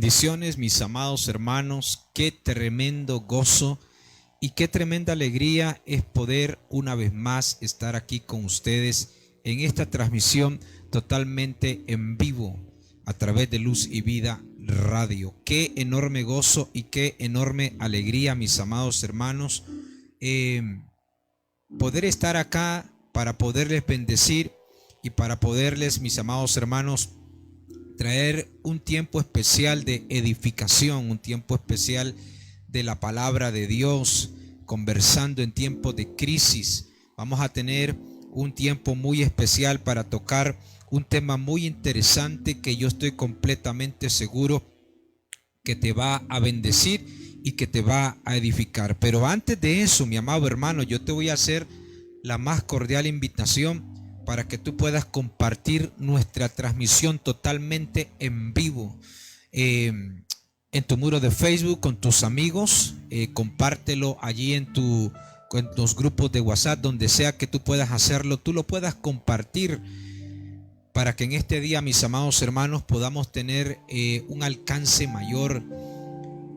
Bendiciones, mis amados hermanos. Qué tremendo gozo y qué tremenda alegría es poder una vez más estar aquí con ustedes en esta transmisión totalmente en vivo a través de Luz y Vida Radio. Qué enorme gozo y qué enorme alegría, mis amados hermanos, poder estar acá para poderles bendecir y para poderles, mis amados hermanos, traer un tiempo especial de edificación, un tiempo especial de la palabra de Dios, conversando en tiempos de crisis. Vamos a tener un tiempo muy especial para tocar un tema muy interesante que yo estoy completamente seguro que te va a bendecir y que te va a edificar. Pero antes de eso, mi amado hermano, yo te voy a hacer la más cordial invitación para que tú puedas compartir nuestra transmisión totalmente en vivo en tu muro de Facebook con tus amigos. Compártelo allí en tus grupos de WhatsApp, donde sea que tú puedas hacerlo, tú lo puedas compartir para que en este día, mis amados hermanos, podamos tener un alcance mayor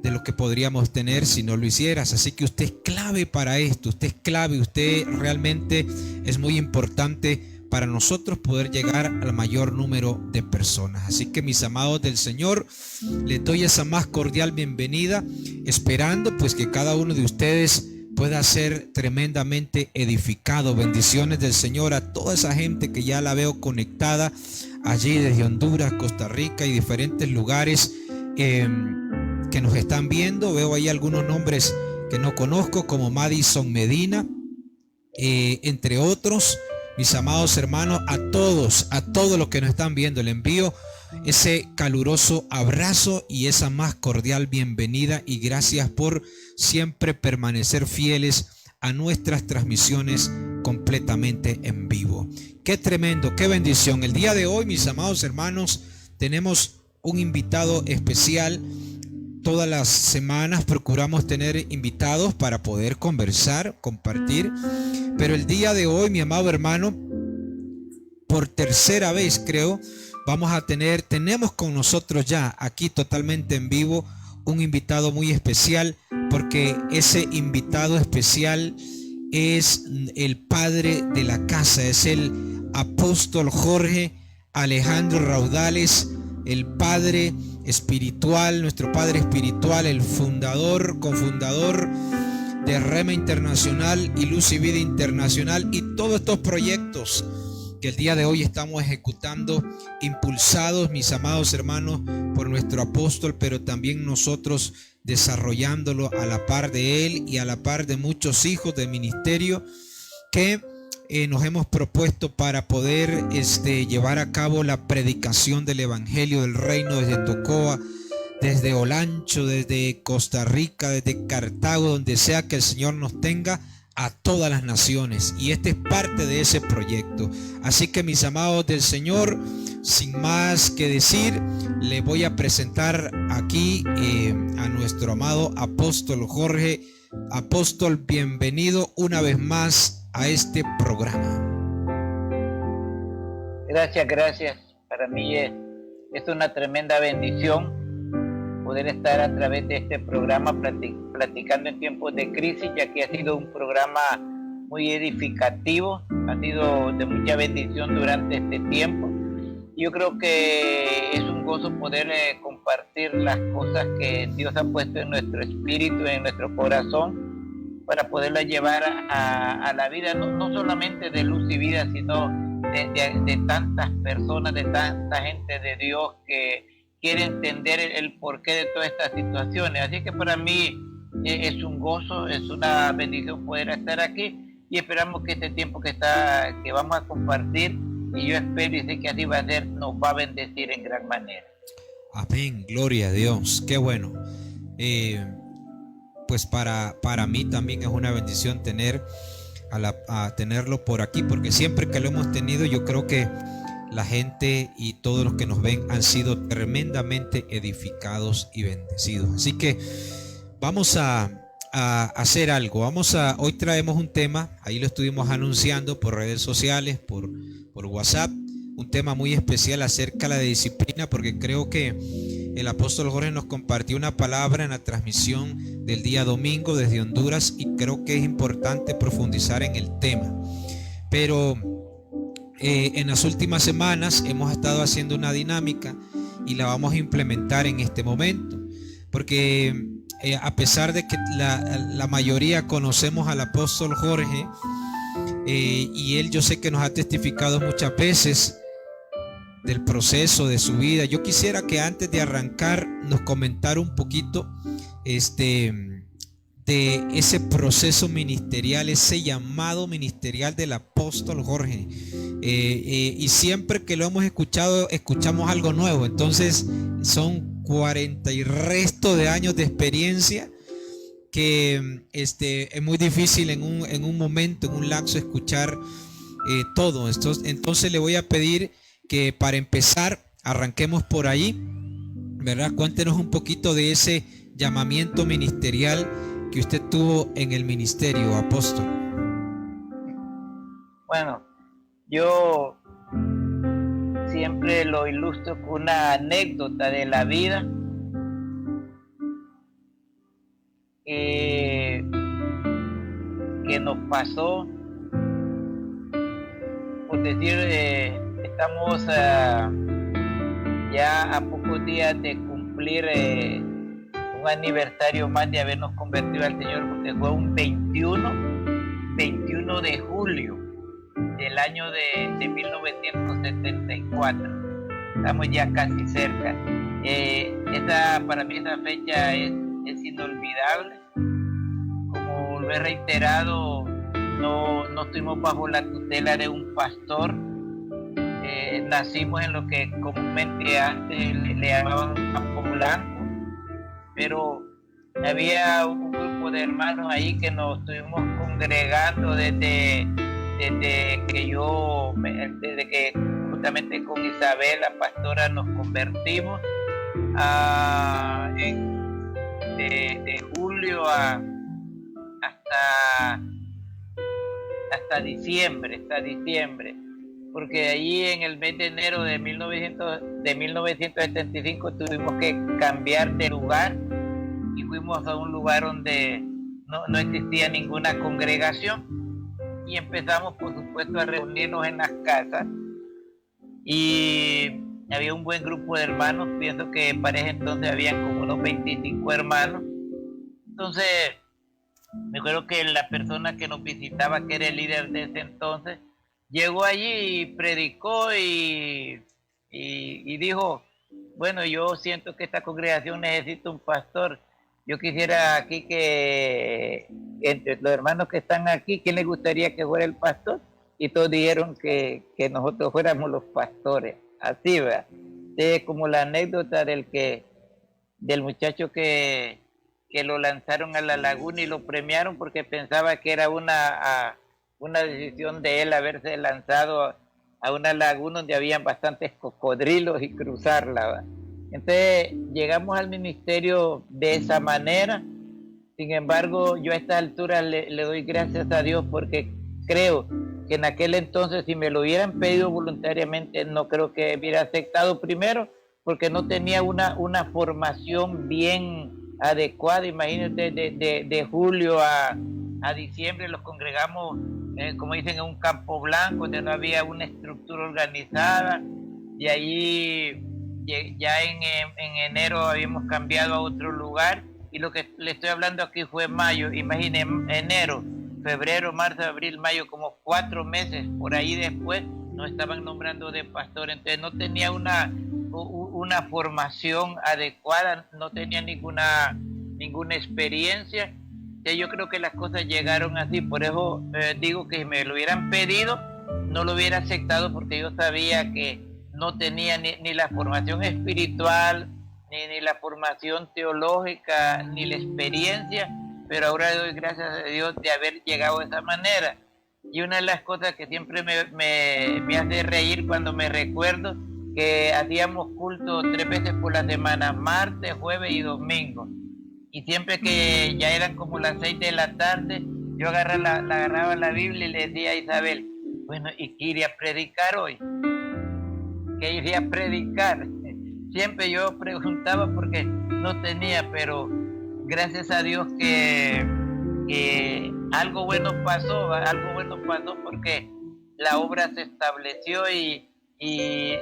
de lo que podríamos tener si no lo hicieras. Así que usted es clave para esto, usted es clave, usted realmente es muy importante para nosotros poder llegar al mayor número de personas. Así que, mis amados del Señor, les doy esa más cordial bienvenida, esperando pues que cada uno de ustedes pueda ser tremendamente edificado. Bendiciones del Señor a toda esa gente que ya la veo conectada allí desde Honduras, Costa Rica y diferentes lugares que nos están viendo. Veo ahí algunos nombres que no conozco, como Madison Medina, entre otros. Mis amados hermanos, a todos los que nos están viendo, le envío ese caluroso abrazo y esa más cordial bienvenida, y gracias por siempre permanecer fieles a nuestras transmisiones completamente en vivo. Qué tremendo, qué bendición. El día de hoy, mis amados hermanos, tenemos un invitado especial. Todas las semanas procuramos tener invitados para poder conversar, compartir. Pero el día de hoy, mi amado hermano, por tercera vez creo, tenemos con nosotros ya aquí totalmente en vivo un invitado muy especial, porque ese invitado especial es el padre de la casa, es el apóstol Jorge Alejandro Raudales, el padre espiritual, nuestro padre espiritual, el fundador, cofundador de Rema Internacional y Luz y Vida Internacional, y todos estos proyectos que el día de hoy estamos ejecutando, impulsados, mis amados hermanos, por nuestro apóstol, pero también nosotros desarrollándolo a la par de él y a la par de muchos hijos de ministerio que nos hemos propuesto para poder llevar a cabo la predicación del evangelio del reino desde Tocoa, desde Olancho, desde Costa Rica, desde Cartago, donde sea que el Señor nos tenga, a todas las naciones. Y este es parte de ese proyecto. Así que, mis amados del Señor, sin más que decir, le voy a presentar aquí a nuestro amado apóstol Jorge. Apóstol, bienvenido una vez más a este programa. Gracias. Para mí es una tremenda bendición poder estar a través de este programa platicando en tiempos de crisis, ya que ha sido un programa muy edificativo, ha sido de mucha bendición durante este tiempo. Yo creo que es un gozo poder compartir las cosas que Dios ha puesto en nuestro espíritu, en nuestro corazón, para poderlas llevar a la vida, no solamente de Luz y Vida, sino de tantas personas, de tanta gente de Dios que quiere entender el porqué de todas estas situaciones. Así que para mí es un gozo, es una bendición poder estar aquí, y esperamos que este tiempo que vamos a compartir, y yo espero y sé que así va a ser, nos va a bendecir en gran manera. Amén, gloria a Dios, qué bueno. Pues para mí también es una bendición tenerlo por aquí, porque siempre que lo hemos tenido, yo creo que la gente y todos los que nos ven han sido tremendamente edificados y bendecidos. Así que vamos a hacer algo. Hoy traemos un tema, ahí lo estuvimos anunciando por redes sociales, por WhatsApp, un tema muy especial acerca de la disciplina, porque creo que el apóstol Jorge nos compartió una palabra en la transmisión del día domingo desde Honduras y creo que es importante profundizar en el tema. Pero en las últimas semanas hemos estado haciendo una dinámica y la vamos a implementar en este momento, porque a pesar de que la mayoría conocemos al apóstol Jorge, y él, yo sé que nos ha testificado muchas veces del proceso de su vida, yo quisiera que antes de arrancar nos comentara un poquito de ese proceso ministerial, ese llamado ministerial del apóstol Jorge. Y siempre que lo hemos escuchado, escuchamos algo nuevo. Entonces son 40 y resto de años de experiencia que es muy difícil en un momento, en un lapso, escuchar todo. Entonces le voy a pedir que para empezar arranquemos por ahí, ¿verdad? Cuéntenos un poquito de ese llamamiento ministerial que usted tuvo en el ministerio, apóstol. Bueno, yo siempre lo ilustro con una anécdota de la vida que nos pasó. Por decir, estamos ya a pocos días de cumplir un aniversario más de habernos convertido al Señor, porque fue un 21 de julio del año de 1974. Estamos ya casi cerca. Para mí esa fecha es inolvidable. Como lo he reiterado, no estuvimos bajo la tutela de un pastor. Nacimos en lo que comúnmente antes le llamaban campo blanco, pero había un grupo de hermanos ahí que nos estuvimos congregando desde que justamente con Isabel, la pastora, nos convertimos de julio hasta diciembre, porque allí en el mes de enero de 1975 tuvimos que cambiar de lugar y fuimos a un lugar donde no existía ninguna congregación, y empezamos, por supuesto, a reunirnos en las casas, y había un buen grupo de hermanos. Pienso que para ese entonces habían como unos 25 hermanos. Entonces me acuerdo que la persona que nos visitaba, que era el líder de ese entonces, llegó allí y predicó y dijo: bueno, yo siento que esta congregación necesita un pastor. Yo quisiera aquí que entre los hermanos que están aquí, ¿quién les gustaría que fuera el pastor? Y todos dijeron que nosotros fuéramos los pastores. Así, ¿verdad? Es como la anécdota del muchacho que lo lanzaron a la laguna y lo premiaron porque pensaba que era una decisión de él haberse lanzado a una laguna donde habían bastantes cocodrilos y cruzarla, ¿verdad? Entonces llegamos al ministerio de esa manera. Sin embargo, yo a esta altura le doy gracias a Dios, porque creo que en aquel entonces, si me lo hubieran pedido voluntariamente, no creo que hubiera aceptado, primero porque no tenía una formación bien adecuada. Imagínate, de julio a diciembre los congregamos, como dicen, en un campo blanco donde no había una estructura organizada, y ahí ya en enero habíamos cambiado a otro lugar, y lo que le estoy hablando aquí fue mayo. Imagine, enero, febrero, marzo, abril, mayo, como 4 meses por ahí después nos estaban nombrando de pastor. Entonces no tenía una formación adecuada, no tenía ninguna experiencia. Entonces yo creo que las cosas llegaron así. Por eso digo que si me lo hubieran pedido, no lo hubiera aceptado, porque yo sabía que no tenía ni la formación espiritual, ni la formación teológica, ni la experiencia. Pero ahora doy gracias a Dios de haber llegado de esa manera. Y una de las cosas que siempre me hace reír cuando me recuerdo, que hacíamos culto 3 veces por la semana, martes, jueves y domingo. Y siempre que ya eran como las 6 de la tarde, yo agarraba la Biblia y le decía a Isabel: bueno, ¿y qué iría a predicar hoy? ¿Qué iría a predicar? siempre yo preguntaba porque no tenía, pero gracias a Dios que algo bueno pasó, porque la obra se estableció y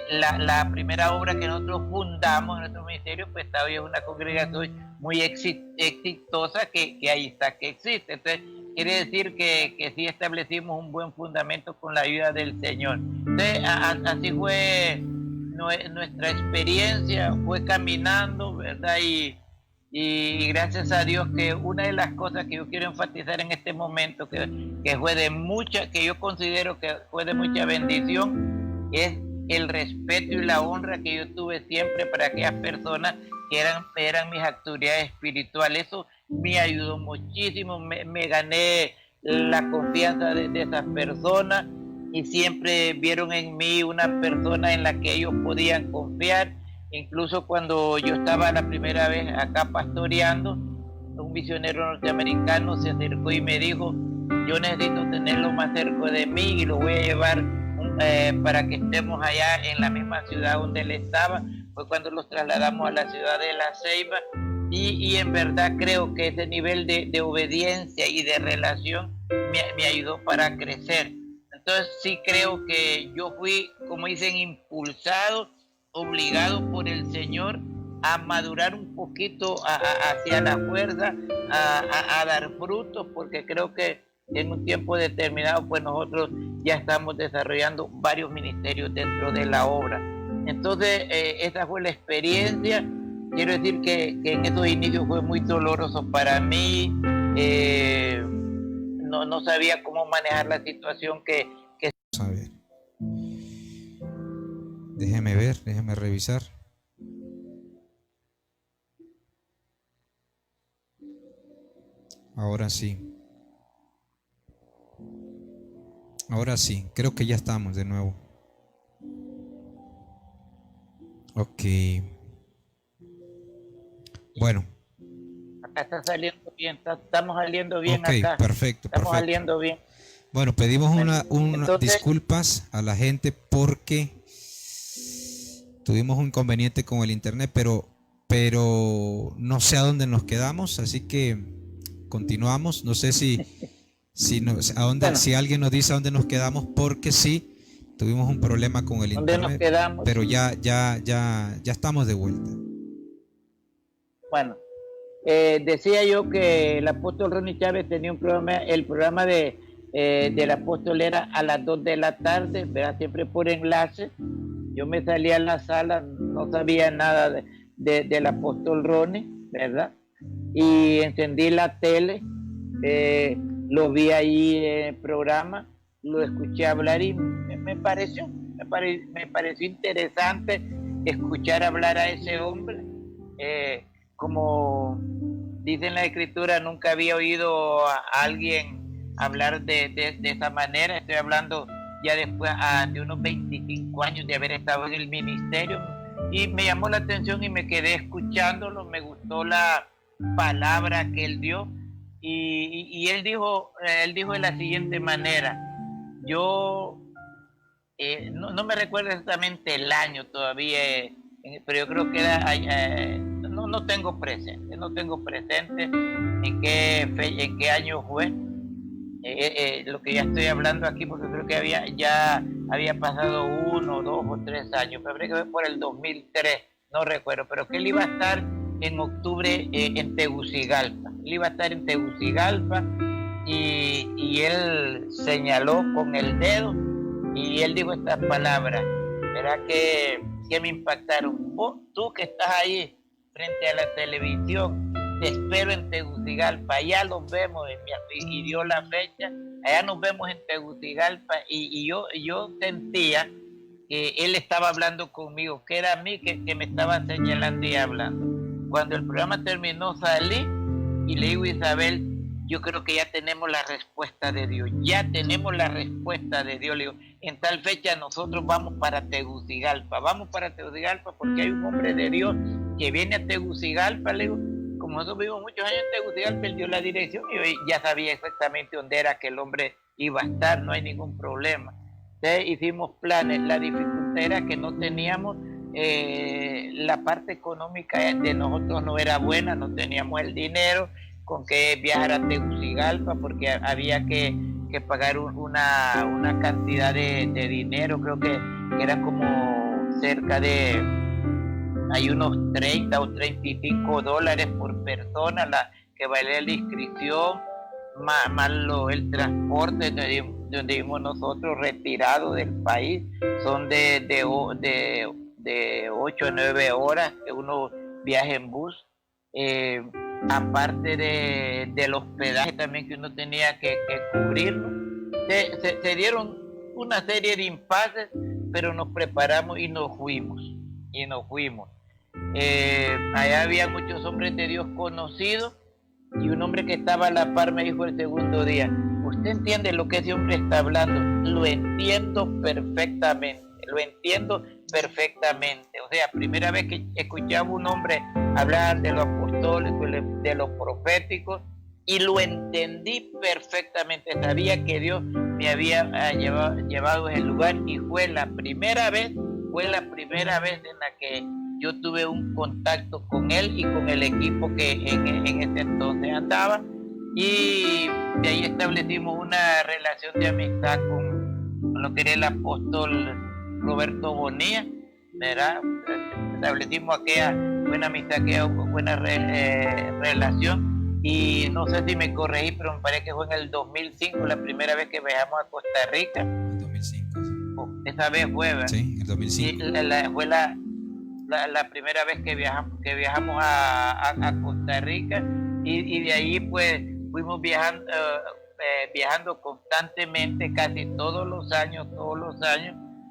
la primera obra que nosotros fundamos en nuestro ministerio, pues todavía es una congregación muy exitosa que ahí está, que existe. Entonces, quiere decir que sí establecimos un buen fundamento con la ayuda del Señor. Entonces, así fue nuestra experiencia, fue caminando, ¿verdad? Y gracias a Dios que una de las cosas que yo quiero enfatizar en este momento, que fue de mucha, que yo considero que fue de mucha bendición, es el respeto y la honra que yo tuve siempre para aquellas personas que eran mis autoridades espirituales. Eso me ayudó muchísimo, me gané la confianza de esas personas y siempre vieron en mí una persona en la que ellos podían confiar. Incluso cuando yo estaba la primera vez acá pastoreando, un misionero norteamericano se acercó y me dijo: yo necesito tenerlo más cerca de mí y lo voy a llevar para que estemos allá en la misma ciudad donde él estaba. Fue cuando los trasladamos a la ciudad de La Ceiba y en verdad creo que ese nivel de obediencia y de relación me ayudó para crecer. Entonces sí creo que yo fui, como dicen, impulsado, obligado por el Señor a madurar un poquito hacia la fuerza, a dar frutos, porque creo que en un tiempo determinado pues nosotros ya estamos desarrollando varios ministerios dentro de la obra. Entonces esa fue la experiencia. Quiero decir que en esos inicios fue muy doloroso para mí. No sabía cómo manejar la situación que... A ver. Déjeme revisar. Ahora sí. Ahora sí, creo que ya estamos de nuevo. Ok. Bueno. Acá está saliendo bien, estamos saliendo bien acá. Perfecto. Estamos saliendo bien. Bueno, pedimos unas disculpas a la gente porque tuvimos un inconveniente con el internet, pero no sé a dónde nos quedamos, así que continuamos. No sé si alguien nos dice a dónde nos quedamos, porque sí tuvimos un problema con el internet, pero ya estamos de vuelta. Bueno, decía yo que el apóstol Ronnie Chávez tenía un programa, el programa del apóstol era a las 2 de la tarde, ¿verdad? Siempre por enlace. Yo me salía a la sala, no sabía nada del apóstol Ronnie, ¿verdad? Y encendí la tele, lo vi ahí en el programa, lo escuché hablar y me pareció interesante escuchar hablar a ese hombre. Como dice en la escritura, nunca había oído a alguien hablar de esa manera. Estoy hablando ya después de unos 25 años de haber estado en el ministerio, y me llamó la atención y me quedé escuchándolo. Me gustó la palabra que él dio y él dijo de la siguiente manera. Yo no me recuerdo exactamente el año todavía, pero yo creo que era no tengo presente en qué año fue lo que ya estoy hablando aquí, porque creo que ya había pasado 1, 2 o 3 años, pero creo que fue por el 2003, no recuerdo, pero que él iba a estar en octubre en Tegucigalpa. Él iba a estar en Tegucigalpa y él señaló con el dedo y él dijo estas palabras, ¿verdad? Que me impactaron. Vos, tú que estás ahí frente a la televisión, te espero en Tegucigalpa, allá nos vemos, y dio la fecha, allá nos vemos en Tegucigalpa, y yo sentía que él estaba hablando conmigo, que era a mí que me estaba señalando y hablando. Cuando el programa terminó, salí y le digo a Isabel, yo creo que ya tenemos la respuesta de Dios, le digo, en tal fecha nosotros vamos para Tegucigalpa porque hay un hombre de Dios que viene a Tegucigalpa, le digo. Como nosotros vivimos muchos años en Tegucigalpa, perdió la dirección y yo ya sabía exactamente dónde era que el hombre iba a estar, no hay ningún problema. Entonces hicimos planes, la dificultad era que no teníamos la parte económica de nosotros no era buena, no teníamos el dinero con que viajar a Tegucigalpa porque había que pagar una cantidad de dinero, creo que eran como cerca de, hay unos 30 o 35 dólares por persona que valía la inscripción, más el transporte donde vivimos nosotros retirados del país, son de 8 a 9 horas que uno viaja en bus, aparte del hospedaje también que uno tenía que cubrirlo. Se dieron una serie de impases, pero nos preparamos y nos fuimos. Allá había muchos hombres de Dios conocidos, y un hombre que estaba a la par me dijo el segundo día: ¿usted entiende lo que ese hombre está hablando? Lo entiendo perfectamente. O sea, primera vez que escuchaba un hombre hablar de lo apostólico, de lo profético, y lo entendí perfectamente. Sabía que Dios me había llevado a ese lugar, y fue la primera vez en la que yo tuve un contacto con él y con el equipo que en ese entonces andaba, y de ahí establecimos una relación de amistad con lo que era el apóstol Roberto Bonilla, ¿verdad? Establecimos aquella buena amistad, aquella buena relación, y no sé si me corregí, pero me parece que fue en el 2005 la primera vez que viajamos a Costa Rica. En 2005, sí. Esa vez fue, ¿verdad? Sí, en 2005. Fue la primera vez que viajamos a Costa Rica, y de ahí pues fuimos viajando constantemente, casi todos los años,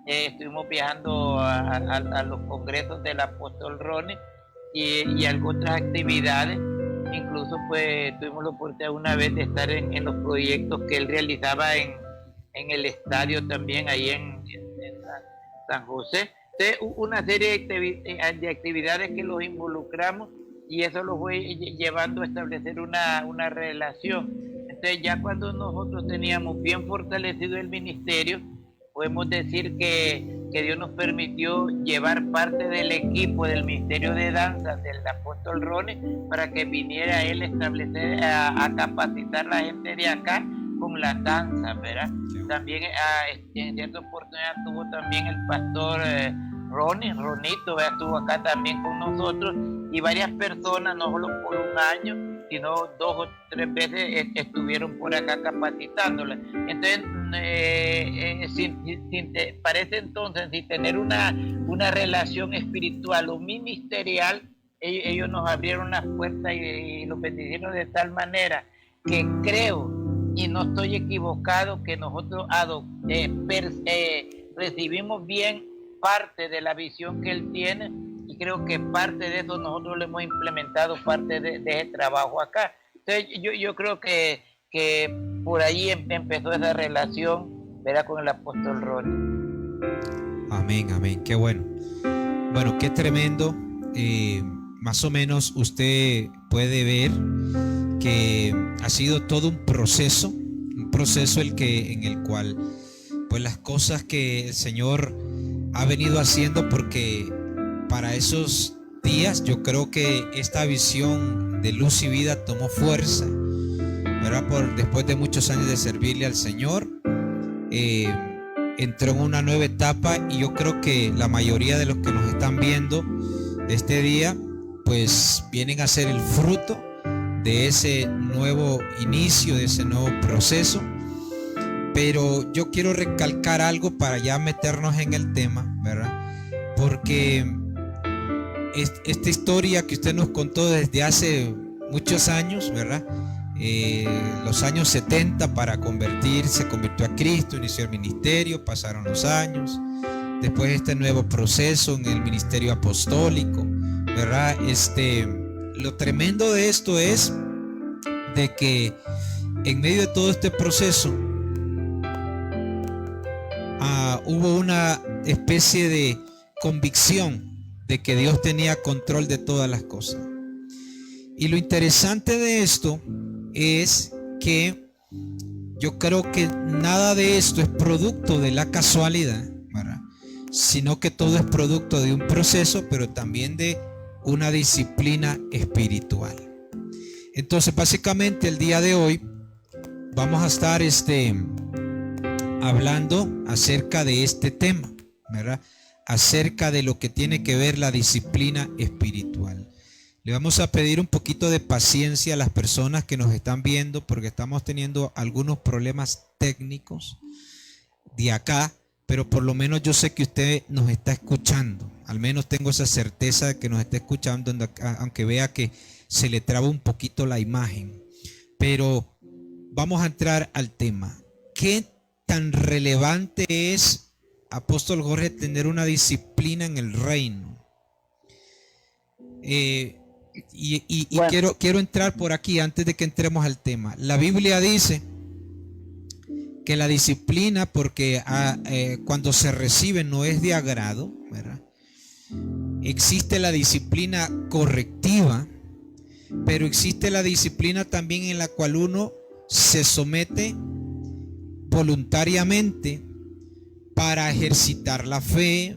estuvimos viajando a los congresos del apóstol Ronnie y a otras actividades. Incluso pues tuvimos la oportunidad una vez de estar en los proyectos que él realizaba en el estadio también, ahí en San José. Entonces, una serie de actividades que los involucramos, y eso lo fue llevando a establecer una relación. Entonces, ya cuando nosotros teníamos bien fortalecido el ministerio, podemos decir que Dios nos permitió llevar parte del equipo del Ministerio de Danza del apóstol Ronnie para que viniera él a capacitar a la gente de acá con la danza, ¿verdad? También en cierta oportunidad tuvo también el pastor Ronito, ¿verdad? Estuvo acá también con nosotros, y varias personas, no solo por un año, sino 2 o 3 veces estuvieron por acá capacitándola. Entonces, parece entonces, sin tener una relación espiritual o ministerial, ellos nos abrieron las puertas y los bendicieron de tal manera que creo, y no estoy equivocado, que nosotros recibimos bien parte de la visión que él tiene, y creo que parte de eso nosotros le hemos implementado parte de ese trabajo acá. Entonces yo creo que por ahí empezó esa relación, ¿verdad?, con el apóstol Ronnie. Amén, qué bueno. Bueno, qué tremendo. Más o menos usted puede ver que ha sido todo un proceso en el cual pues las cosas que el Señor ha venido haciendo, porque para esos días yo creo que esta visión de Luz y Vida tomó fuerza, ¿verdad? Después de muchos años de servirle al Señor, entró en una nueva etapa, y yo creo que la mayoría de los que nos están viendo este día pues vienen a ser el fruto de ese nuevo inicio, de ese nuevo proceso. Pero yo quiero recalcar algo para ya meternos en el tema, ¿verdad? Porque esta historia que usted nos contó desde hace muchos años, ¿verdad? Los años 70 para se convirtió a Cristo, inició el ministerio, pasaron los años, después este nuevo proceso en el ministerio apostólico, ¿verdad? Lo tremendo de esto es de que en medio de todo este proceso hubo una especie de convicción de que Dios tenía control de todas las cosas. Y lo interesante de esto es que yo creo que nada de esto es producto de la casualidad, ¿verdad? sino que todo es producto de un proceso, pero también de una disciplina espiritual. Entonces, básicamente el día de hoy vamos a estar hablando acerca de este tema, ¿verdad? Acerca de lo que tiene que ver la disciplina espiritual. Le vamos a pedir un poquito de paciencia a las personas que nos están viendo, porque estamos teniendo algunos problemas técnicos de acá, pero por lo menos yo sé que usted nos está escuchando. Al menos tengo esa certeza de que nos está escuchando, aunque vea que se le traba un poquito la imagen. Pero vamos a entrar al tema. ¿Qué tan relevante es, Apóstol Jorge, tener una disciplina en el reino? Bueno, quiero entrar por aquí antes de que entremos al tema. La Biblia dice que la disciplina, porque cuando se recibe no es de agrado, ¿verdad? Existe la disciplina correctiva, pero existe la disciplina también en la cual uno se somete voluntariamente para ejercitar la fe,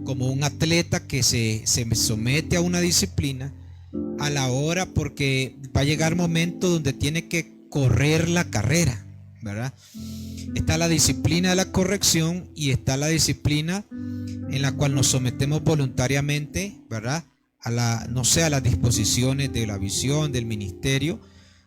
como un atleta que se somete a una disciplina a la hora, porque va a llegar momento donde tiene que correr la carrera, ¿verdad? Está la disciplina de la corrección y está la disciplina en la cual nos sometemos voluntariamente, ¿verdad? A las disposiciones de la visión, del ministerio,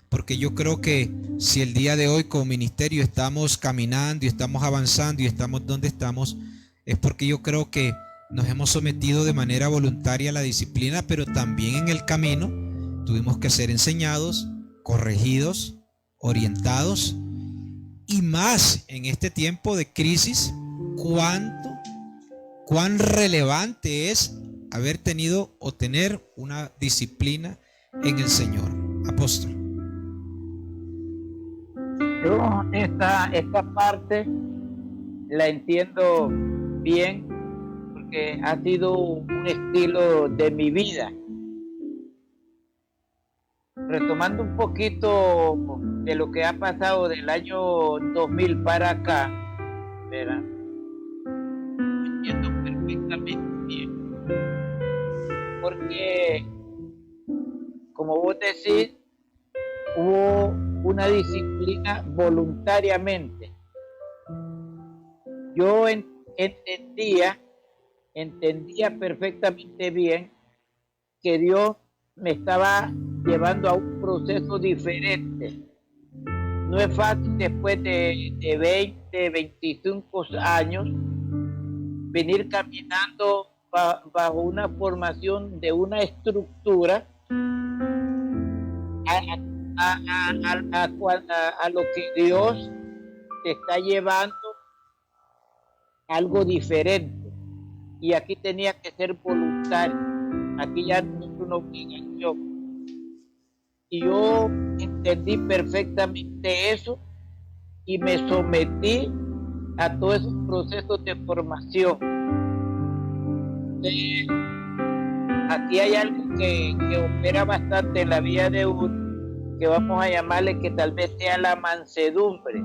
porque yo creo que si el día de hoy como ministerio estamos caminando y estamos avanzando y estamos donde estamos, es porque yo creo que nos hemos sometido de manera voluntaria a la disciplina, pero también en el camino tuvimos que ser enseñados, corregidos, orientados, y más en este tiempo de crisis, cuán relevante es haber tenido o tener una disciplina en el Señor. Apóstol. Yo esta parte la entiendo bien, porque ha sido un estilo de mi vida. Retomando un poquito de lo que ha pasado del año 2000 para acá, ¿verdad? Entiendo perfectamente bien. Porque, como vos decís, hubo una disciplina voluntariamente. Yo entendía perfectamente bien que Dios me estaba llevando a un proceso diferente. No es fácil después de 20, 25 años venir caminando bajo una formación de una estructura a lo que Dios te está llevando, algo diferente. Y aquí tenía que ser voluntario. Aquí ya no es una obligación. Y yo entendí perfectamente eso y me sometí a todos esos procesos de formación. Aquí hay algo que opera bastante en la vida de uno, que vamos a llamarle que tal vez sea la mansedumbre.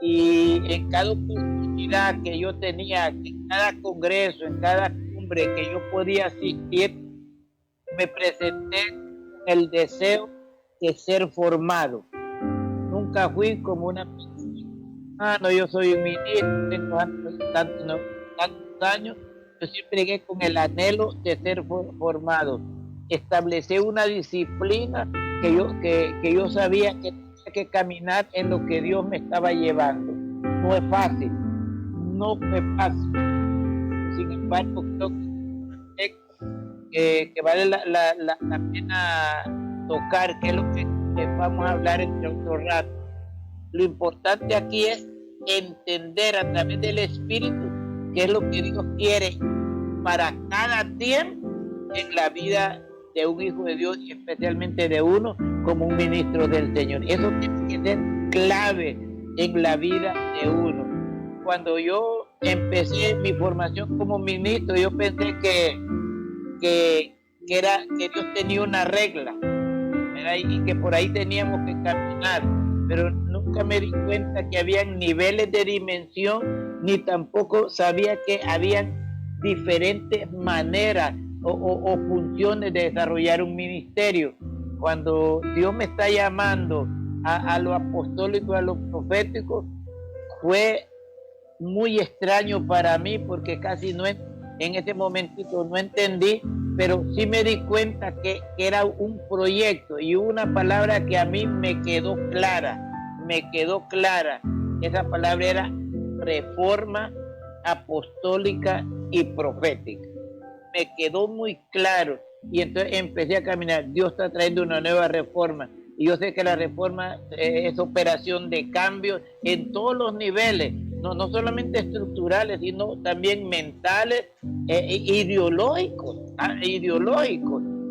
Y en cada oportunidad que yo tenía, en cada congreso, en cada cumbre que yo podía asistir, me presenté con el deseo de ser formado. Nunca fui como una persona, no, yo soy un ministro, tengo tantos años. Yo siempre llegué con el anhelo de ser formado. Establecí una disciplina que yo sabía que tenía que caminar en lo que Dios me estaba llevando. No es fácil, no fue fácil. Sin embargo, creo que vale la pena tocar, que es lo que vamos a hablar entre otro rato. Lo importante aquí es entender a través del Espíritu qué es lo que Dios quiere para cada tiempo en la vida de un hijo de Dios y especialmente de uno como un ministro del Señor. Eso tiene que ser clave en la vida de uno. Cuando yo empecé mi formación como ministro, yo pensé que Dios tenía una regla, ¿verdad? Y que por ahí teníamos que caminar, pero nunca me di cuenta que había niveles de dimensión ni tampoco sabía que habían diferentes maneras o funciones de desarrollar un ministerio. Cuando Dios me está llamando a lo apostólico, a lo profético, fue muy extraño para mí, porque casi no en ese momentito no entendí, pero sí me di cuenta que era un proyecto, y una palabra que a mí me quedó clara. Esa palabra era reforma apostólica y profética. Me quedó muy claro, y entonces empecé a caminar. Dios está trayendo una nueva reforma, y yo sé que la reforma es operación de cambios en todos los niveles, no solamente estructurales, sino también mentales, ideológicos,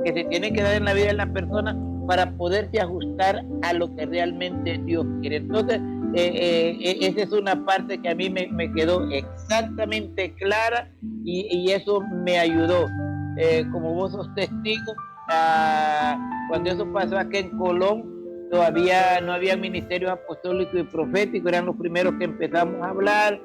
que se tienen que dar en la vida de la persona para poderse ajustar a lo que realmente Dios quiere. Entonces, esa es una parte que a mí me quedó exactamente clara, y eso me ayudó. Como vos sos testigo, cuando eso pasó aquí en Colón, todavía no había ministerios apostólicos y proféticos, eran los primeros que empezamos a hablar.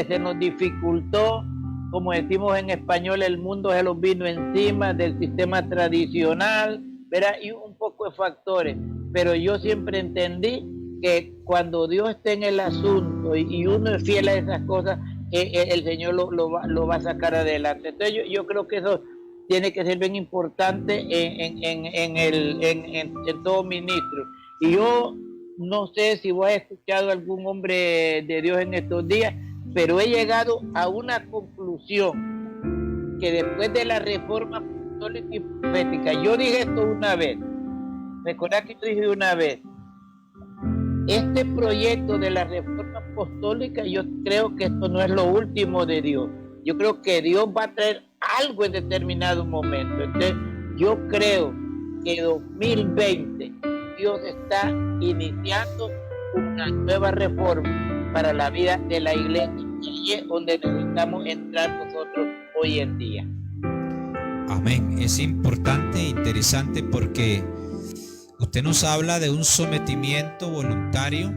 Se nos dificultó, como decimos en español, el mundo se los vino encima del sistema tradicional, ¿verdad? Y un poco de factores, pero yo siempre entendí que cuando Dios está en el asunto y uno es fiel a esas cosas, el Señor lo va a sacar adelante. Entonces yo creo que eso tiene que ser bien importante en todo ministro. Y yo no sé si vos has escuchado a algún hombre de Dios en estos días, pero he llegado a una conclusión, que después de la reforma apostólica y profética, yo dije esto una vez, recordad que yo dije una vez, este proyecto de la reforma apostólica, yo creo que esto no es lo último de Dios. Yo creo que Dios va a traer algo en determinado momento. Entonces, yo creo que 2020 Dios está iniciando una nueva reforma para la vida de la iglesia, y es donde necesitamos entrar nosotros hoy en día. Amén. Es importante e interesante, porque usted nos habla de un sometimiento voluntario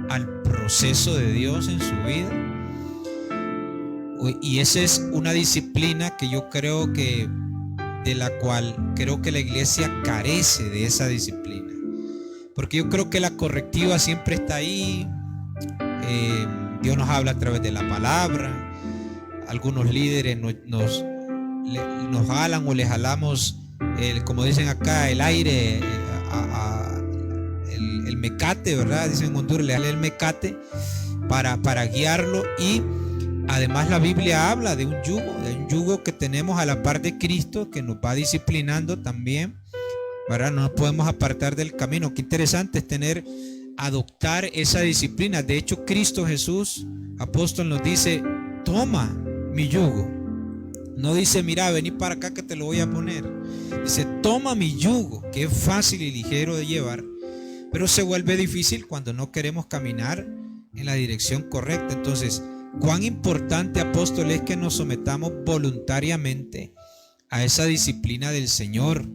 al proceso de Dios en su vida. Y esa es una disciplina que yo creo que, de la cual creo que la iglesia carece de esa disciplina. Porque yo creo que la correctiva siempre está ahí. Dios nos habla a través de la palabra. Algunos líderes nos jalan o le jalamos, como dicen acá, el aire, el mecate, ¿verdad? Dicen en Honduras, le jale el mecate para guiarlo. Y además la Biblia habla de un yugo que tenemos a la par de Cristo, que nos va disciplinando también, ¿verdad? No nos podemos apartar del camino. Qué interesante es adoptar esa disciplina. De hecho, Cristo Jesús, apóstol, nos dice: toma mi yugo. No dice: mira, vení para acá que te lo voy a poner. Dice: toma mi yugo, que es fácil y ligero de llevar, pero se vuelve difícil cuando no queremos caminar en la dirección correcta. Entonces, cuán importante, apóstol, es que nos sometamos voluntariamente a esa disciplina del Señor,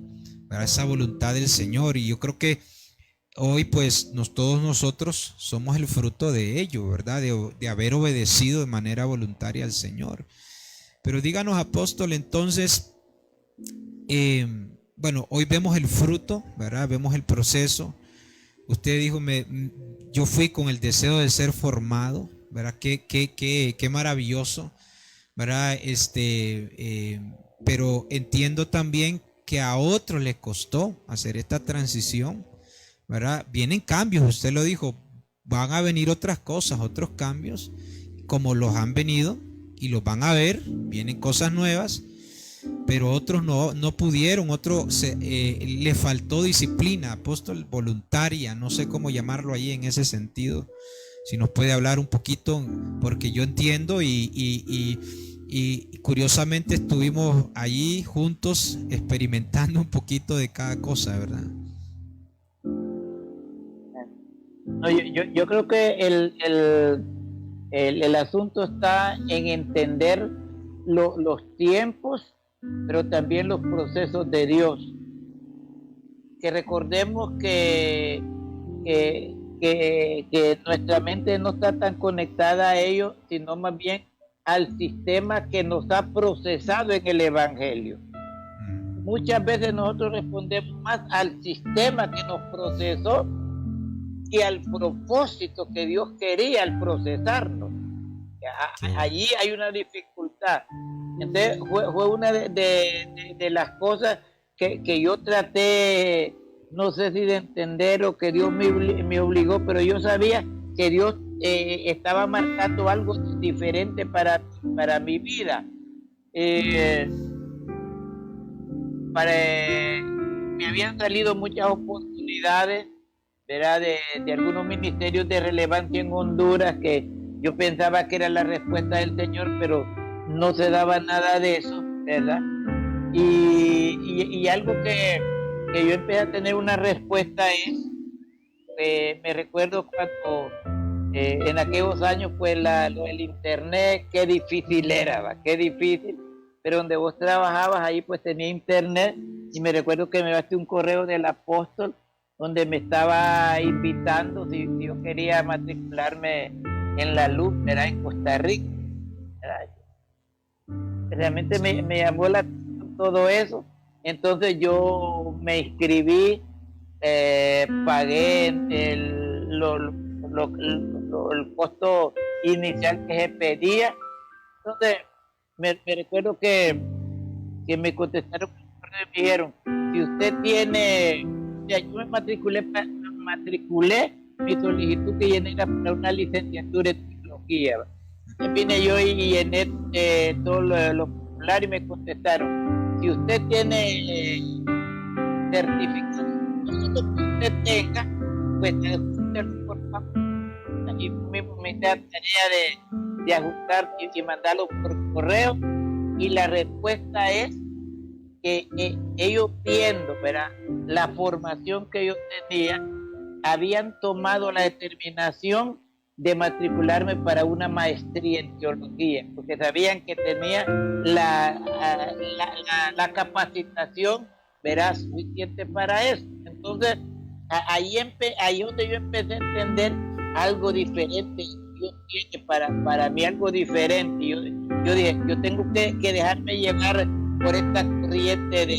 a esa voluntad del Señor. Y yo creo que hoy, pues, todos nosotros somos el fruto de ello, ¿verdad? De haber obedecido de manera voluntaria al Señor. Pero díganos, apóstol, entonces, bueno, hoy vemos el fruto, ¿verdad? Vemos el proceso. Usted dijo: yo fui con el deseo de ser formado, ¿verdad? Qué maravilloso, ¿verdad? Pero entiendo también que a otros les costó hacer esta transición, ¿verdad? Vienen cambios, usted lo dijo, van a venir otras cosas, otros cambios, como los han venido y los van a ver, vienen cosas nuevas, pero otros no pudieron, le faltó disciplina, apóstol, voluntaria, no sé cómo llamarlo ahí en ese sentido. Si nos puede hablar un poquito, porque yo entiendo y curiosamente estuvimos allí juntos experimentando un poquito de cada cosa, ¿verdad? No, yo creo que el asunto está en entender los tiempos, pero también los procesos de Dios. Que recordemos que que nuestra mente no está tan conectada a ello, sino más bien al sistema que nos ha procesado en el Evangelio. Muchas veces nosotros respondemos más al sistema que nos procesó y al propósito que Dios quería al procesarnos. Allí hay una dificultad. Entonces fue una de las cosas que yo traté, no sé si de entender o que Dios me obligó, pero yo sabía que Dios estaba marcando algo diferente para mi vida. Me habían salido muchas oportunidades, ¿verdad? De algunos ministerios de relevancia en Honduras que yo pensaba que era la respuesta del Señor, pero no se daba nada de eso, ¿verdad? Y algo que yo empecé a tener una respuesta es, me recuerdo cuando en aquellos años pues el internet, qué difícil era, ¿va? Qué difícil, pero donde vos trabajabas ahí pues tenía internet, y me recuerdo que me gasté un correo del apóstol donde me estaba invitando si yo quería matricularme en la luz, ¿verdad? En Costa Rica, ¿verdad? Realmente me llamó la atención todo eso. Entonces yo me inscribí, pagué el costo inicial que se pedía. Entonces me recuerdo que me contestaron y me dijeron, si usted tiene, o sea, yo me matriculé mi solicitud que llené era para una licenciatura en teología. Vine yo y llené todo lo popular y me contestaron, si usted tiene certificado, todo lo que usted tenga, pues por favor. Y me hice la tarea de ajustar y mandarlo por correo, y la respuesta es que ellos viendo, ¿verdad?, la formación que yo tenía, habían tomado la determinación de matricularme para una maestría en teología, porque sabían que tenía la capacitación, ¿verdad?, suficiente para eso. Entonces, ahí donde yo empecé a entender algo diferente. Dios tiene para mí algo diferente. Yo dije, yo tengo que dejarme llevar por esta corriente de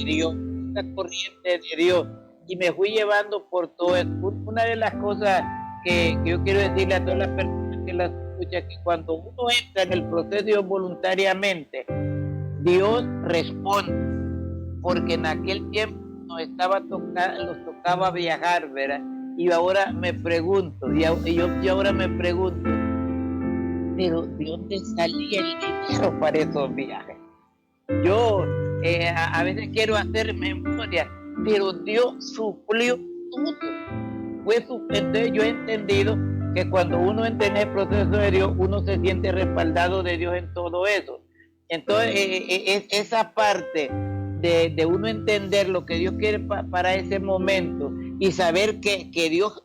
Dios, y me fui llevando por todo eso. Una de las cosas que yo quiero decirle a todas las personas que las escuchan, que cuando uno entra en el proceso voluntariamente, Dios responde, porque en aquel tiempo nos tocaba viajar, ¿verdad? Y ahora me pregunto, yo ahora me pregunto, pero ¿de dónde salía el dinero para esos viajes? Yo a veces quiero hacer memoria, pero Dios suplió todo. Entonces yo he entendido que cuando uno entra en el proceso de Dios, uno se siente respaldado de Dios en todo eso. Entonces esa parte de uno entender lo que Dios quiere para ese momento, y saber que Dios,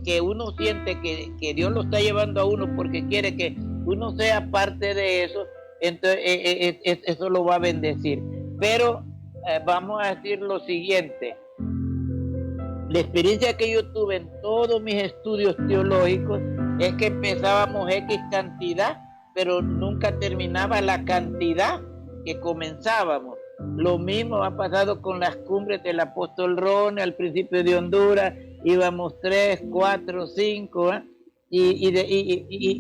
que uno siente que Dios lo está llevando a uno porque quiere que uno sea parte de eso, entonces eso lo va a bendecir. Pero vamos a decir lo siguiente: la experiencia que yo tuve en todos mis estudios teológicos es que empezábamos X cantidad, pero nunca terminaba la cantidad que comenzábamos. Lo mismo ha pasado con las cumbres del apóstol Ronnie al principio de Honduras. Íbamos 3, 4, 5,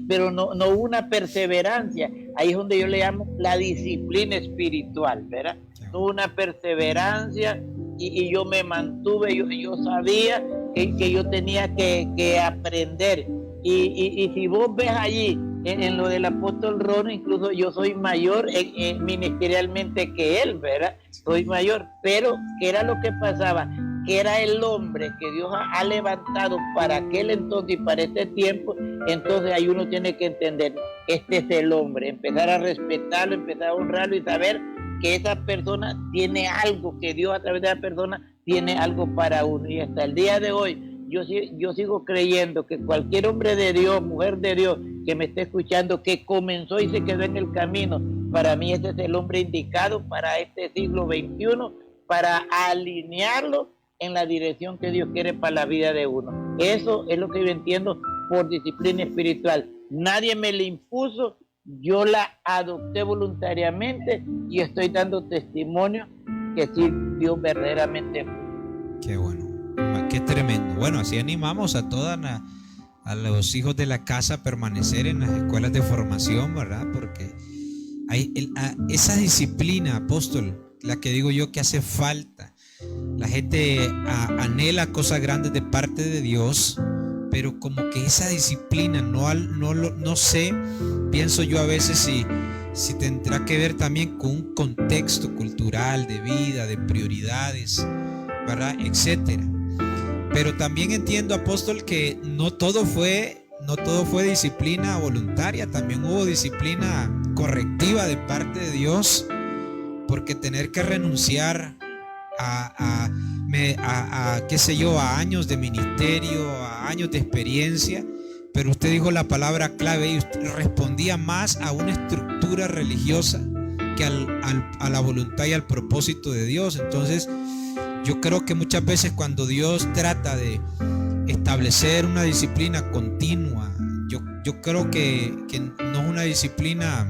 pero no hubo una perseverancia. Ahí es donde yo le llamo la disciplina espiritual, ¿verdad? No hubo una perseverancia, y yo me mantuve. Yo sabía que yo tenía que aprender. Y si vos ves allí en lo del apóstol Ronnie, incluso yo soy mayor ministerialmente que él, ¿verdad? Soy mayor, pero ¿qué era lo que pasaba? Que era el hombre que Dios ha levantado para aquel entonces y para este tiempo. Entonces ahí uno tiene que entender, este es el hombre, empezar a respetarlo, empezar a honrarlo, y saber que esa persona tiene algo, que Dios a través de esa persona tiene algo para uno. Y hasta el día de hoy yo sigo creyendo que cualquier hombre de Dios, mujer de Dios que me esté escuchando, que comenzó y se quedó en el camino, para mí ese es el hombre indicado para este siglo XXI, para alinearlo en la dirección que Dios quiere para la vida de uno. Eso es lo que yo entiendo por disciplina espiritual. Nadie me la impuso, yo la adopté voluntariamente y estoy dando testimonio que sí, Dios verdaderamente. Qué bueno, qué tremendo. Bueno, así animamos a a los hijos de la casa a permanecer en las escuelas de formación, ¿verdad? Porque hay esa disciplina, apóstol, la que digo yo que hace falta. La gente anhela cosas grandes de parte de Dios, pero como que esa disciplina no sé, pienso yo a veces si tendrá que ver también con un contexto cultural de vida, de prioridades, ¿verdad? Etcétera. Pero también entiendo, apóstol, que no todo fue disciplina voluntaria, también hubo disciplina correctiva de parte de Dios, porque tener que renunciar qué sé yo, a años de ministerio, a años de experiencia, pero usted dijo la palabra clave y usted respondía más a una estructura religiosa que a la voluntad y al propósito de Dios. Entonces yo creo que muchas veces cuando Dios trata de establecer una disciplina continua, yo creo que no es una disciplina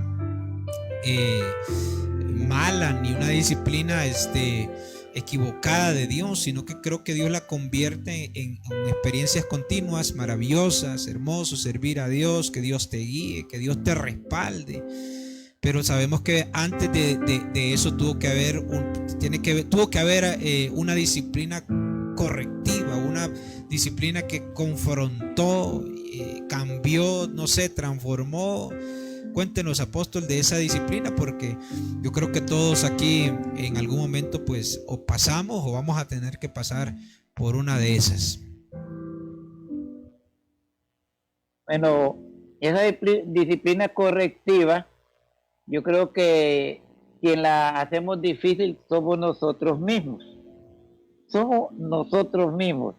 mala, ni una disciplina equivocada de Dios, sino que creo que Dios la convierte en experiencias continuas, maravillosas, hermoso, servir a Dios, que Dios te guíe, que Dios te respalde. Pero sabemos que antes de eso tuvo que haber una disciplina correctiva, una disciplina que confrontó, cambió, no sé, transformó. Cuéntenos, apóstol, de esa disciplina, porque yo creo que todos aquí en algún momento pues o pasamos o vamos a tener que pasar por una de esas. Bueno, esa disciplina correctiva, yo creo que quien la hacemos difícil somos nosotros mismos. Somos nosotros mismos,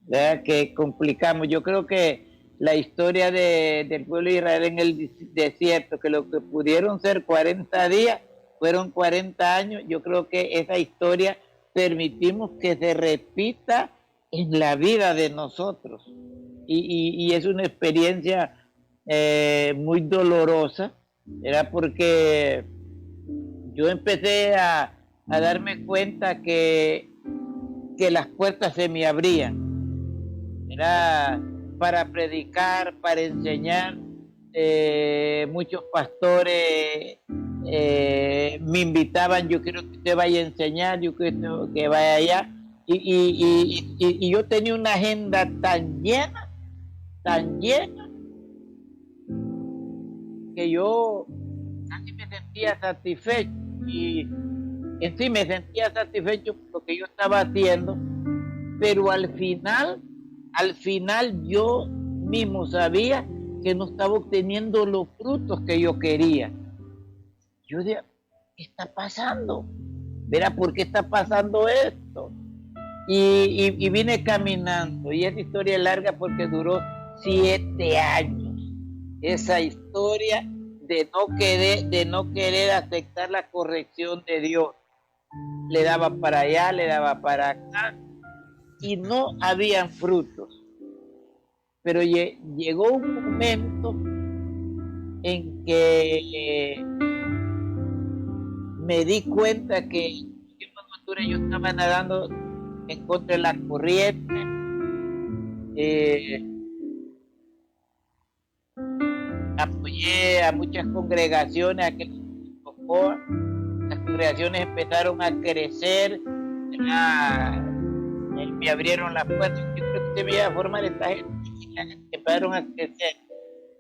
¿verdad? Que complicamos. Yo creo que la historia del pueblo de Israel en el desierto, que lo que pudieron ser 40 días, fueron 40 años. Yo creo que esa historia permitimos que se repita en la vida de nosotros. Y es una experiencia muy dolorosa, era porque yo empecé a darme cuenta que las puertas se me abrían. Era para predicar, para enseñar. Muchos pastores me invitaban: yo quiero que usted vaya a enseñar, yo quiero que vaya allá. Y yo tenía una agenda tan llena, que yo casi me sentía satisfecho. Y en sí me sentía satisfecho por lo que yo estaba haciendo, pero al final yo mismo sabía que no estaba obteniendo los frutos que yo quería. Yo decía: ¿qué está pasando? Verá, ¿por qué está pasando esto? Y vine caminando, y esa historia es larga porque duró 7 años. Esa historia de no querer aceptar la corrección de Dios. Le daba para allá, le daba para acá, y no habían frutos. Pero llegó un momento en que me di cuenta que en yo estaba nadando en contra de la corriente. Apoyé a muchas congregaciones a que les tocó. Las congregaciones empezaron a crecer, me abrieron las puertas. Yo creo que se veía formar esta gente, empezaron a crecer.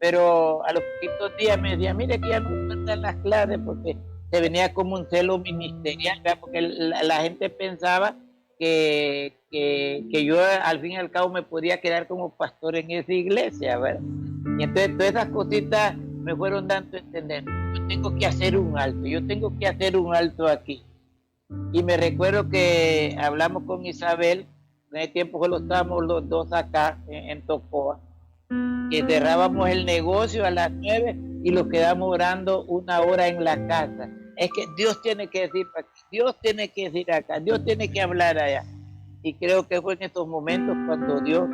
Pero a los poquitos días me decía: mire que ya no faltan las clases, porque se venía como un celo ministerial, ¿verdad? Porque la gente pensaba que yo al fin y al cabo me podía quedar como pastor en esa iglesia, ¿verdad? Y entonces todas esas cositas me fueron dando a entender: yo tengo que hacer un alto aquí. Y me recuerdo que hablamos con Isabel, en ese tiempo que estábamos los dos acá en Tocoa, que cerrábamos el negocio a las 9 y los quedamos orando 1 hora en la casa. Es que Dios tiene que decir aquí, Dios tiene que decir acá, Dios tiene que hablar allá. Y creo que fue en estos momentos cuando Dios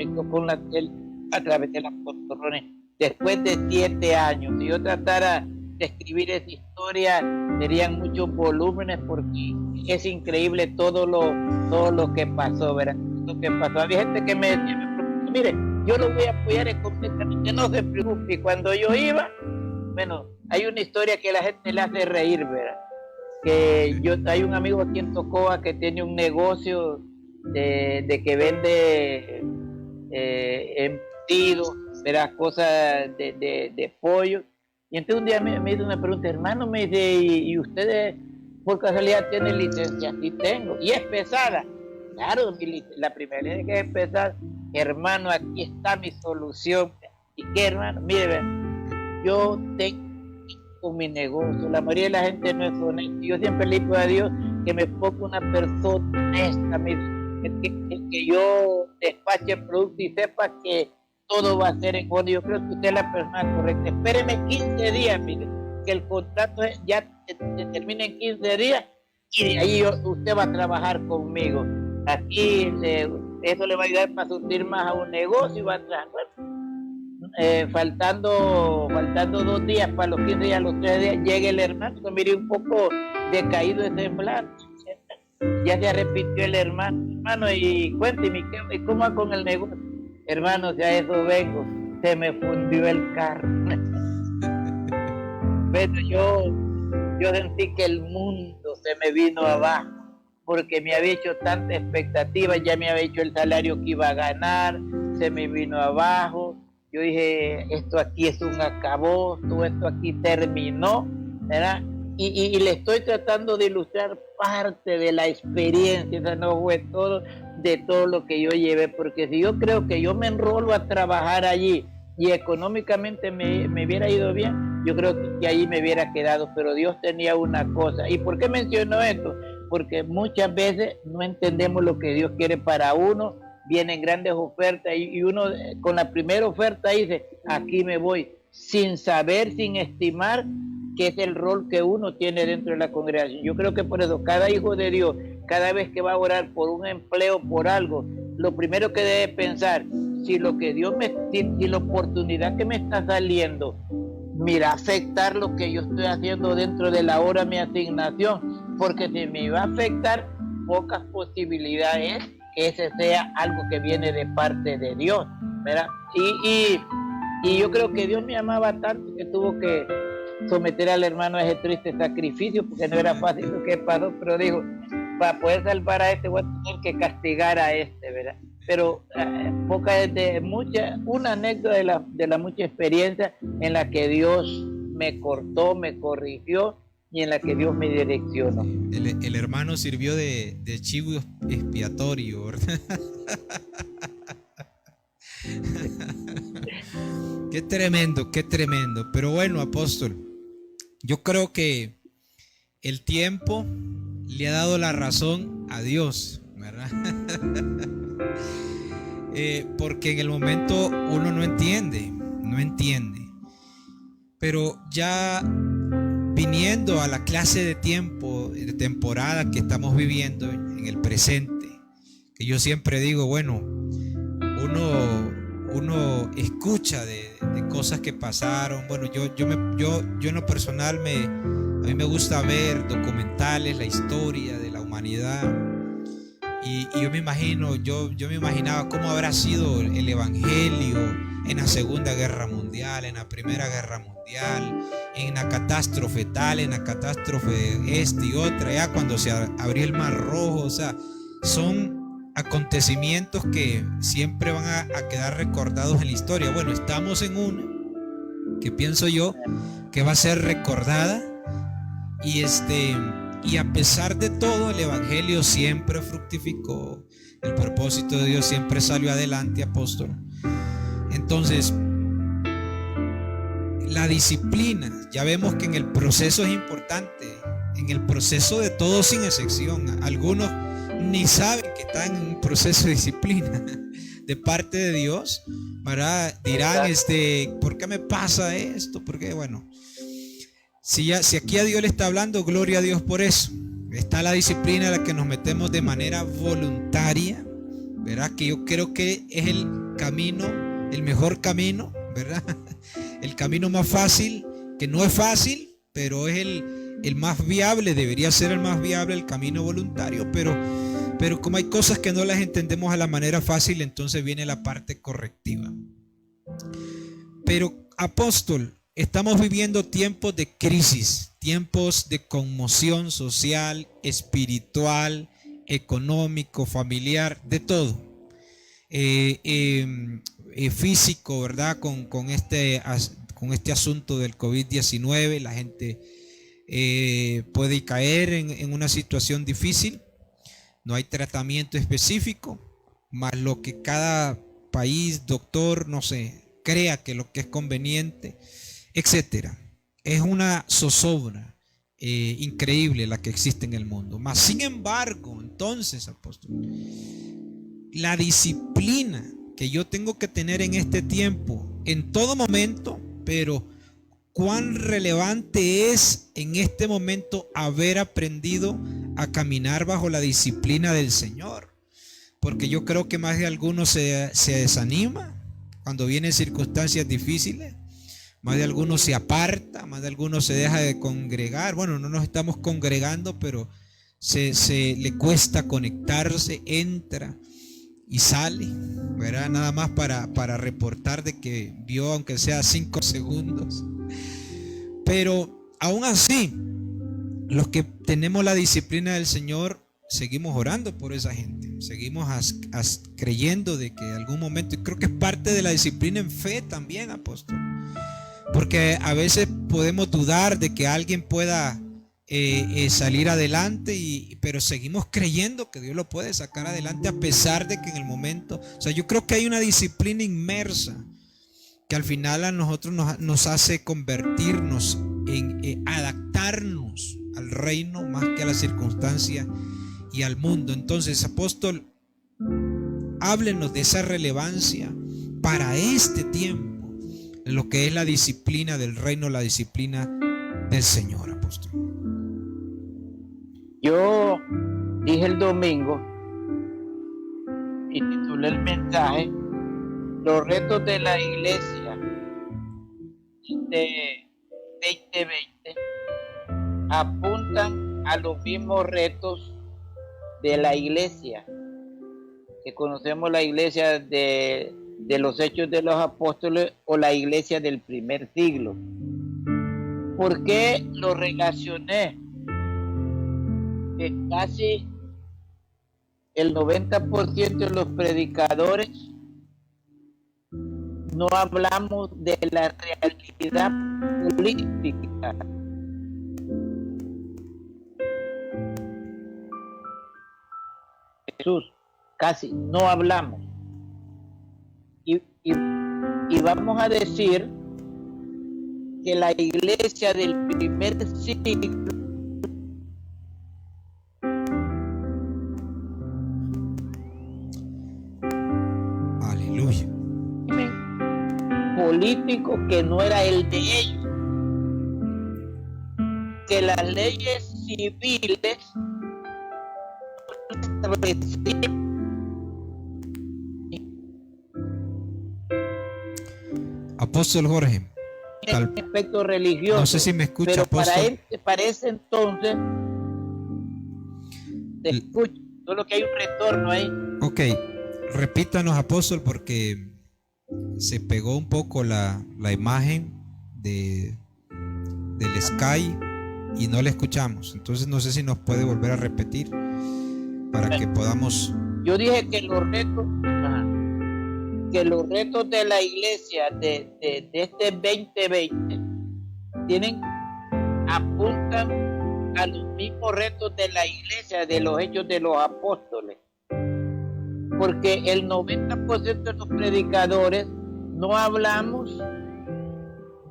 comunicó con él a través de las poltrones. Después de 7 años, si yo tratara de escribir esa historia, serían muchos volúmenes porque es increíble todo lo que pasó, ¿verdad? Lo que pasó. Había gente que me decía, mire, yo lo voy a apoyar completamente, no se preocupe. Y cuando yo iba, bueno, hay una historia que la gente le hace reír, ¿verdad? Que hay un amigo aquí en Tocoa que tiene un negocio de que vende embutidos, ¿verdad? Cosas de pollo. Y entonces un día me hizo una pregunta, hermano, me dice, ¿y ustedes por casualidad tienen licencia? Sí tengo, y es pesada. Claro, la primera licencia que es pesada. Hermano, aquí está mi solución. ¿Y qué, hermano? Mire, yo tengo con mi negocio, la mayoría de la gente no es honesta. Yo siempre le pido a Dios que me ponga una persona honesta, que yo despache el producto y sepa que todo va a ser en orden. Yo creo que usted es la persona correcta. Espéreme 15 días, mire, que el contrato ya se termina en 15 días y de ahí usted va a trabajar conmigo. Aquí eso le va a ayudar para surtir más a un negocio y va a trabajar. Bueno, faltando 2 días para los 15 días, los 3 días, llega el hermano, que mire un poco decaído de semblante. Ya se arrepintió el hermano, y cuénteme, ¿cómo va con el negocio? Hermano, si a eso vengo, se me fundió el carro. Pero yo sentí que el mundo se me vino abajo, porque me había hecho tanta expectativa, ya me había hecho el salario que iba a ganar, se me vino abajo. Yo dije, esto aquí es un acabose, esto aquí terminó, ¿verdad? Y le estoy tratando de ilustrar parte de la experiencia, o sea, no fue todo, de todo lo que yo llevé, porque si yo creo que yo me enrolo a trabajar allí y económicamente me hubiera ido bien, yo creo que allí me hubiera quedado, pero Dios tenía una cosa. ¿Y por qué menciono esto? Porque muchas veces no entendemos lo que Dios quiere para uno, vienen grandes ofertas y uno con la primera oferta dice, aquí me voy, sin saber, sin estimar que es el rol que uno tiene dentro de la congregación. Yo creo que por eso cada hijo de Dios, cada vez que va a orar por un empleo, por algo, lo primero que debe pensar, si lo que Dios si la oportunidad que me está saliendo, mira, afectar lo que yo estoy haciendo dentro de la hora de mi asignación, porque si me va a afectar, pocas posibilidades que ese sea algo que viene de parte de Dios, ¿verdad? Y yo creo que Dios me amaba tanto que tuvo que someter al hermano a ese triste sacrificio, porque no era fácil lo que pasó, pero dijo, para poder salvar a este voy a tener que castigar a este, ¿verdad? Pero una anécdota de la mucha experiencia en la que Dios me cortó, me corrigió y en la que Dios me direccionó. El hermano sirvió de chivo expiatorio, ¿verdad? Qué tremendo, qué tremendo. Pero bueno, apóstol, yo creo que el tiempo le ha dado la razón a Dios, ¿verdad? Porque en el momento uno no entiende. Pero ya viniendo a la clase de tiempo, de temporada que estamos viviendo en el presente, que yo siempre digo, bueno, uno escucha de cosas que pasaron. Bueno, yo en lo personal a mí me gusta ver documentales, la historia de la humanidad, y yo me imaginaba cómo habrá sido el evangelio en la Segunda Guerra Mundial, en la Primera Guerra Mundial, en la catástrofe tal, en la catástrofe y otra, ya cuando se abrió el Mar Rojo. O sea, son acontecimientos que siempre van a quedar recordados en la historia. Bueno, estamos en una que pienso yo que va a ser recordada, y a pesar de todo el evangelio siempre fructificó, el propósito de Dios siempre salió adelante, apóstol. Entonces, la disciplina, ya vemos que en el proceso es importante, en el proceso de todos sin excepción. Algunos ni saben que están en un proceso de disciplina de parte de Dios, ¿verdad? Dirán, ¿por qué me pasa esto? Porque bueno, si aquí a Dios le está hablando, gloria a Dios por eso. Está la disciplina a la que nos metemos de manera voluntaria, ¿verdad? Que yo creo que es el camino, el mejor camino, ¿verdad? El camino más fácil, que no es fácil, pero es el más viable, debería ser el más viable, el camino voluntario, pero como hay cosas que no las entendemos a la manera fácil, entonces viene la parte correctiva. Pero, apóstol, estamos viviendo tiempos de crisis, tiempos de conmoción social, espiritual, económico, familiar, de todo. Físico, ¿verdad? Con este asunto del COVID-19, la gente puede caer en una situación difícil. No hay tratamiento específico, más lo que cada país, doctor, no sé, crea que lo que es conveniente, etcétera. Es una zozobra increíble la que existe en el mundo. Mas, sin embargo, entonces, apóstol, la disciplina que yo tengo que tener en este tiempo, en todo momento, pero cuán relevante es en este momento haber aprendido a caminar bajo la disciplina del Señor. Porque yo creo que más de alguno se desanima cuando vienen circunstancias difíciles, más de alguno se aparta, más de alguno se deja de congregar. Bueno, no nos estamos congregando, pero se le cuesta conectarse, entra y sale, ¿verdad? Nada más para reportar de que vio, aunque sea 5 segundos. Pero aún así, los que tenemos la disciplina del Señor, seguimos orando por esa gente, seguimos creyendo de que en algún momento, y creo que es parte de la disciplina en fe también, apóstol, porque a veces podemos dudar de que alguien pueda salir adelante, pero seguimos creyendo que Dios lo puede sacar adelante a pesar de que en el momento, o sea, yo creo que hay una disciplina inmersa que al final a nosotros nos hace convertirnos en adaptarnos al reino más que a la circunstancia y al mundo. Entonces, apóstol, háblenos de esa relevancia para este tiempo, en lo que es la disciplina del reino, la disciplina del Señor, apóstol. Yo dije el domingo y titulé el mensaje: los retos de la iglesia de 2020 apuntan a los mismos retos de la iglesia que conocemos, la iglesia de los Hechos de los Apóstoles o la iglesia del primer siglo. ¿Por qué lo relacioné? Que casi el 90% de los predicadores no hablamos de la realidad política. Jesús, casi no hablamos. Y vamos a decir que la iglesia del primer siglo político que no era el de ellos, que las leyes civiles Apóstol Jorge, en aspecto religioso, no sé si me escucha, pero apóstol. para ese entonces te escucho, solo que hay un retorno ahí. Ok, repítanos, apóstol, porque se pegó un poco la imagen del Sky y no le escuchamos. Entonces no sé si nos puede volver a repetir para que podamos. Yo dije que los retos de la iglesia de este 2020 apuntan a los mismos retos de la iglesia de los Hechos de los Apóstoles, porque el 90% de los predicadores no hablamos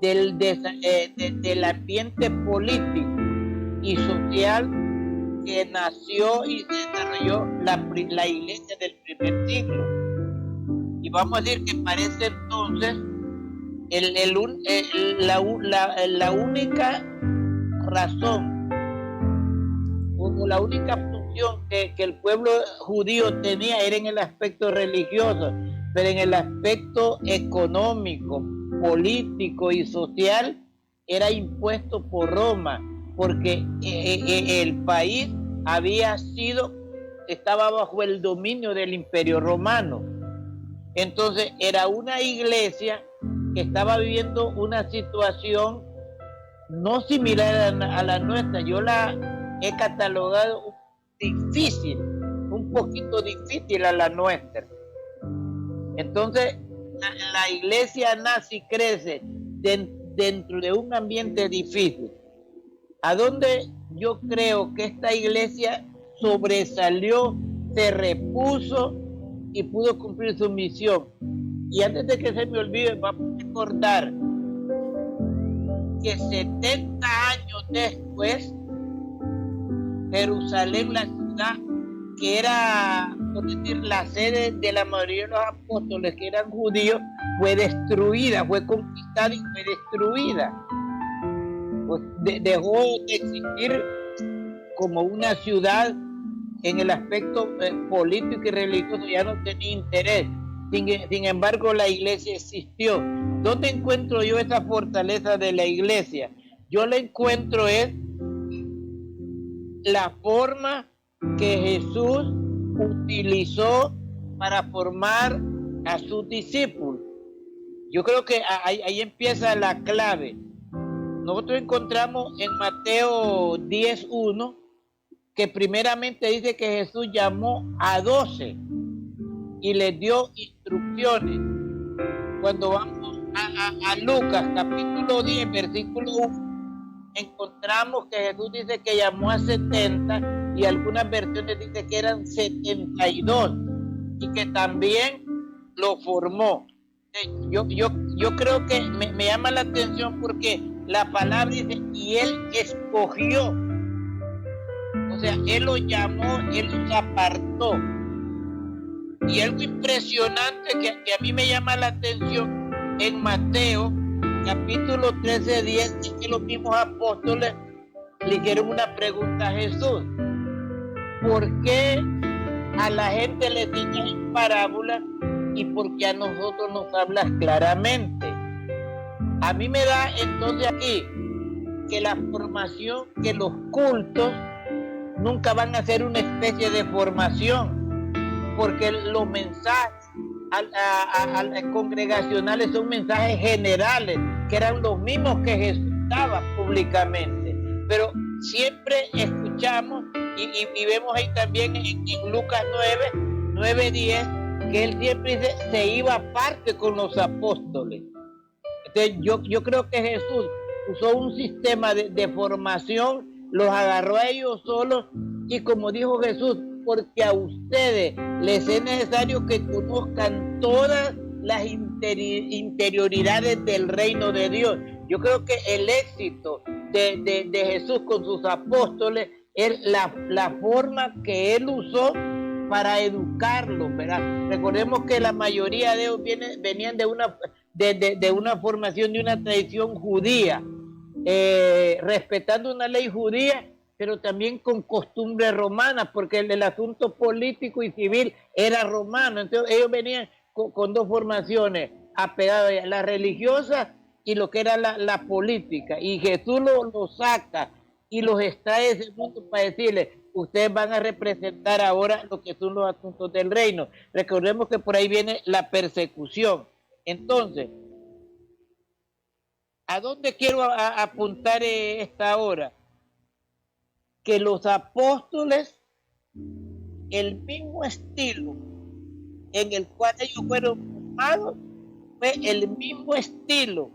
del ambiente político y social que nació y se desarrolló la iglesia del primer siglo. Y vamos a decir que para ese entonces la única razón o la única distinción que el pueblo judío tenía era en el aspecto religioso, pero en el aspecto económico, político y social era impuesto por Roma, porque el país estaba bajo el dominio del Imperio Romano. Entonces era una iglesia que estaba viviendo una situación no similar a la nuestra. Yo la he catalogado difícil, un poquito difícil a la nuestra. Entonces la iglesia nace y crece dentro de un ambiente difícil, a donde yo creo que esta iglesia sobresalió, se repuso y pudo cumplir su misión. Y antes de que se me olvide, vamos a recordar que 70 años después, Jerusalén, la ciudad que era, por decir, la sede de la mayoría de los apóstoles que eran judíos, fue destruida, fue conquistada y fue destruida. Pues dejó de existir como una ciudad en el aspecto político y religioso, ya no tenía interés. Sin embargo, la iglesia existió. ¿Dónde encuentro yo esa fortaleza de la iglesia? Yo la encuentro en la forma que Jesús utilizó para formar a sus discípulos. Yo creo que ahí empieza la clave. Nosotros encontramos en Mateo 10:1 que primeramente dice que Jesús llamó a 12 y les dio instrucciones. Cuando vamos a Lucas capítulo 10 versículo 1, encontramos que Jesús dice que llamó a 70 y algunas versiones dicen que eran 72 y que también lo formó. Yo creo que me llama la atención porque la palabra dice, y él escogió. O sea, él los llamó, él los apartó. Y algo impresionante que a mí me llama la atención en Mateo capítulo 13:10 es que los mismos apóstoles le hicieron una pregunta a Jesús. ¿Por qué a la gente le enseñas en parábola y por qué a nosotros nos hablas claramente? A mí me da entonces aquí que la formación, que los cultos nunca van a ser una especie de formación, porque los mensajes congregacionales son mensajes generales, que eran los mismos que Jesús daba públicamente. Pero siempre escuchamos y vemos ahí también en Lucas 9:10, que él siempre dice, se iba aparte con los apóstoles. Entonces yo creo que Jesús usó un sistema de formación, los agarró a ellos solos y como dijo Jesús, porque a ustedes les es necesario que conozcan todas las interioridades del reino de Dios. Yo creo que el éxito de Jesús con sus apóstoles es la forma que él usó para educarlos, ¿verdad? Recordemos que la mayoría de ellos venían de una formación, de una tradición judía, respetando una ley judía, pero también con costumbres romanas, porque el asunto político y civil era romano. Entonces ellos venían con dos formaciones apegadas, la religiosa y lo que era la política. Y Jesús los saca y los extrae de ese mundo para decirles, ustedes van a representar ahora lo que son los asuntos del reino. Recordemos que por ahí viene la persecución. Entonces, ¿a dónde quiero apuntar esta hora? Que los apóstoles, el mismo estilo en el cual ellos fueron formados, fue el mismo estilo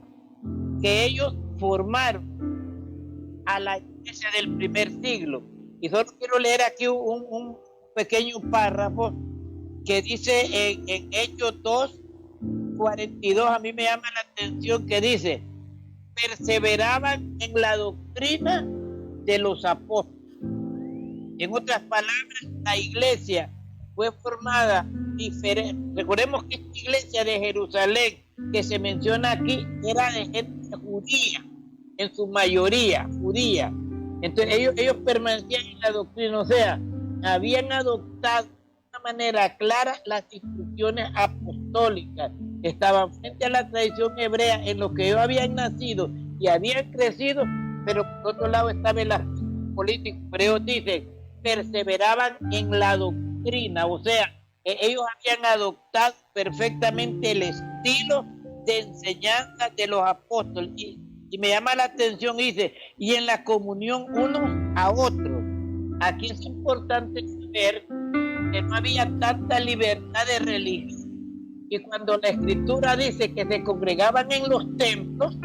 que ellos formaron a la iglesia del primer siglo. Y solo quiero leer aquí un pequeño párrafo que dice en Hechos 2:42, a mí me llama la atención, que dice, perseveraban en la doctrina de los apóstoles. En otras palabras, la iglesia fue formada diferente. Recordemos que esta iglesia de Jerusalén que se menciona aquí era de gente judía, en su mayoría judía. Entonces ellos permanecían en la doctrina, o sea, habían adoptado de una manera clara las instrucciones apostólicas, estaban frente a la tradición hebrea en lo que ellos habían nacido y habían crecido, pero por otro lado estaba el aspecto político. Pero ellos dicen, perseveraban en la doctrina, o sea, ellos habían adoptado perfectamente el estilo de enseñanza de los apóstoles. Y me llama la atención, dice, y en la comunión unos a otros. Aquí es importante saber que no había tanta libertad de religión. Y cuando la escritura dice que se congregaban en los templos,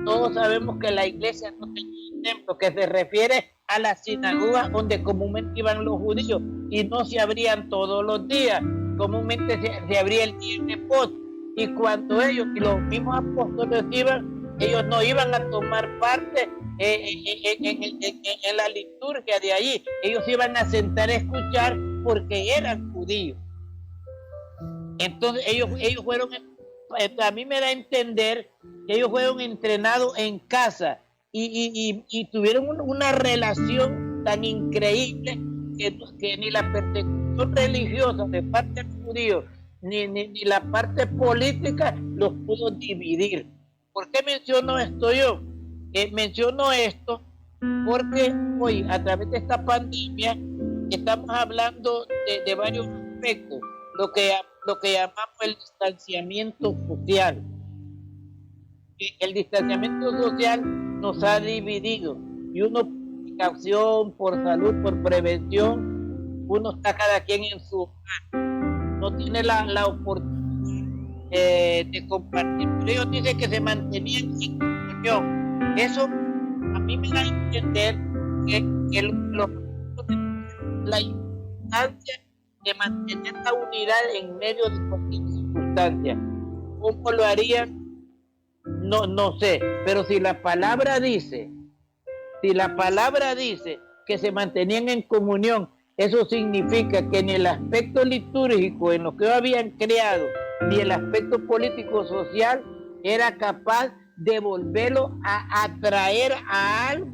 todos sabemos que la iglesia no tenía templo, que se refiere a las sinagogas donde comúnmente iban los judíos y no se abrían todos los días, comúnmente se abría el día de Pentecostés. Y cuando ellos y los mismos apóstoles iban, ellos no iban a tomar parte en la liturgia de allí, ellos iban a sentar a escuchar porque eran judíos. Entonces ellos fueron, a mí me da a entender que ellos fueron entrenados en casa y tuvieron una relación tan increíble que ni la persecución religiosa de parte del judío ni la parte política los pudo dividir. ¿Por qué menciono esto yo? Menciono esto porque hoy, a través de esta pandemia, estamos hablando de varios aspectos, lo que llamamos el distanciamiento social. El distanciamiento social nos ha dividido y uno por precaución, por salud, por prevención, uno está cada quien en su hogar, no tiene la oportunidad de compartir. Pero ellos dicen que se mantenían sin comunión. Eso a mí me da a entender que la importancia de mantener la unidad en medio de cualquier circunstancia. ¿Cómo lo harían? No sé, pero si la palabra dice que se mantenían en comunión, eso significa que ni el aspecto litúrgico en lo que habían creado, ni el aspecto político social era capaz de volverlo a atraer a algo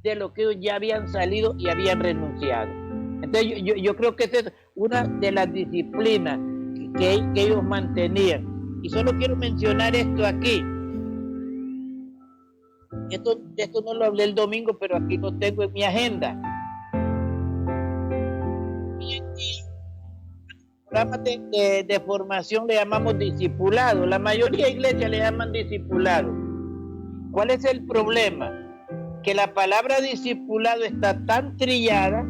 de lo que ellos ya habían salido y habían renunciado. Entonces yo creo que esa es una de las disciplinas que ellos mantenían. Y solo quiero mencionar esto aquí. Esto no lo hablé el domingo, pero aquí lo tengo en mi agenda. Programas de formación le llamamos discipulado. La mayoría de iglesias le llaman discipulado. ¿Cuál es el problema? Que la palabra discipulado está tan trillada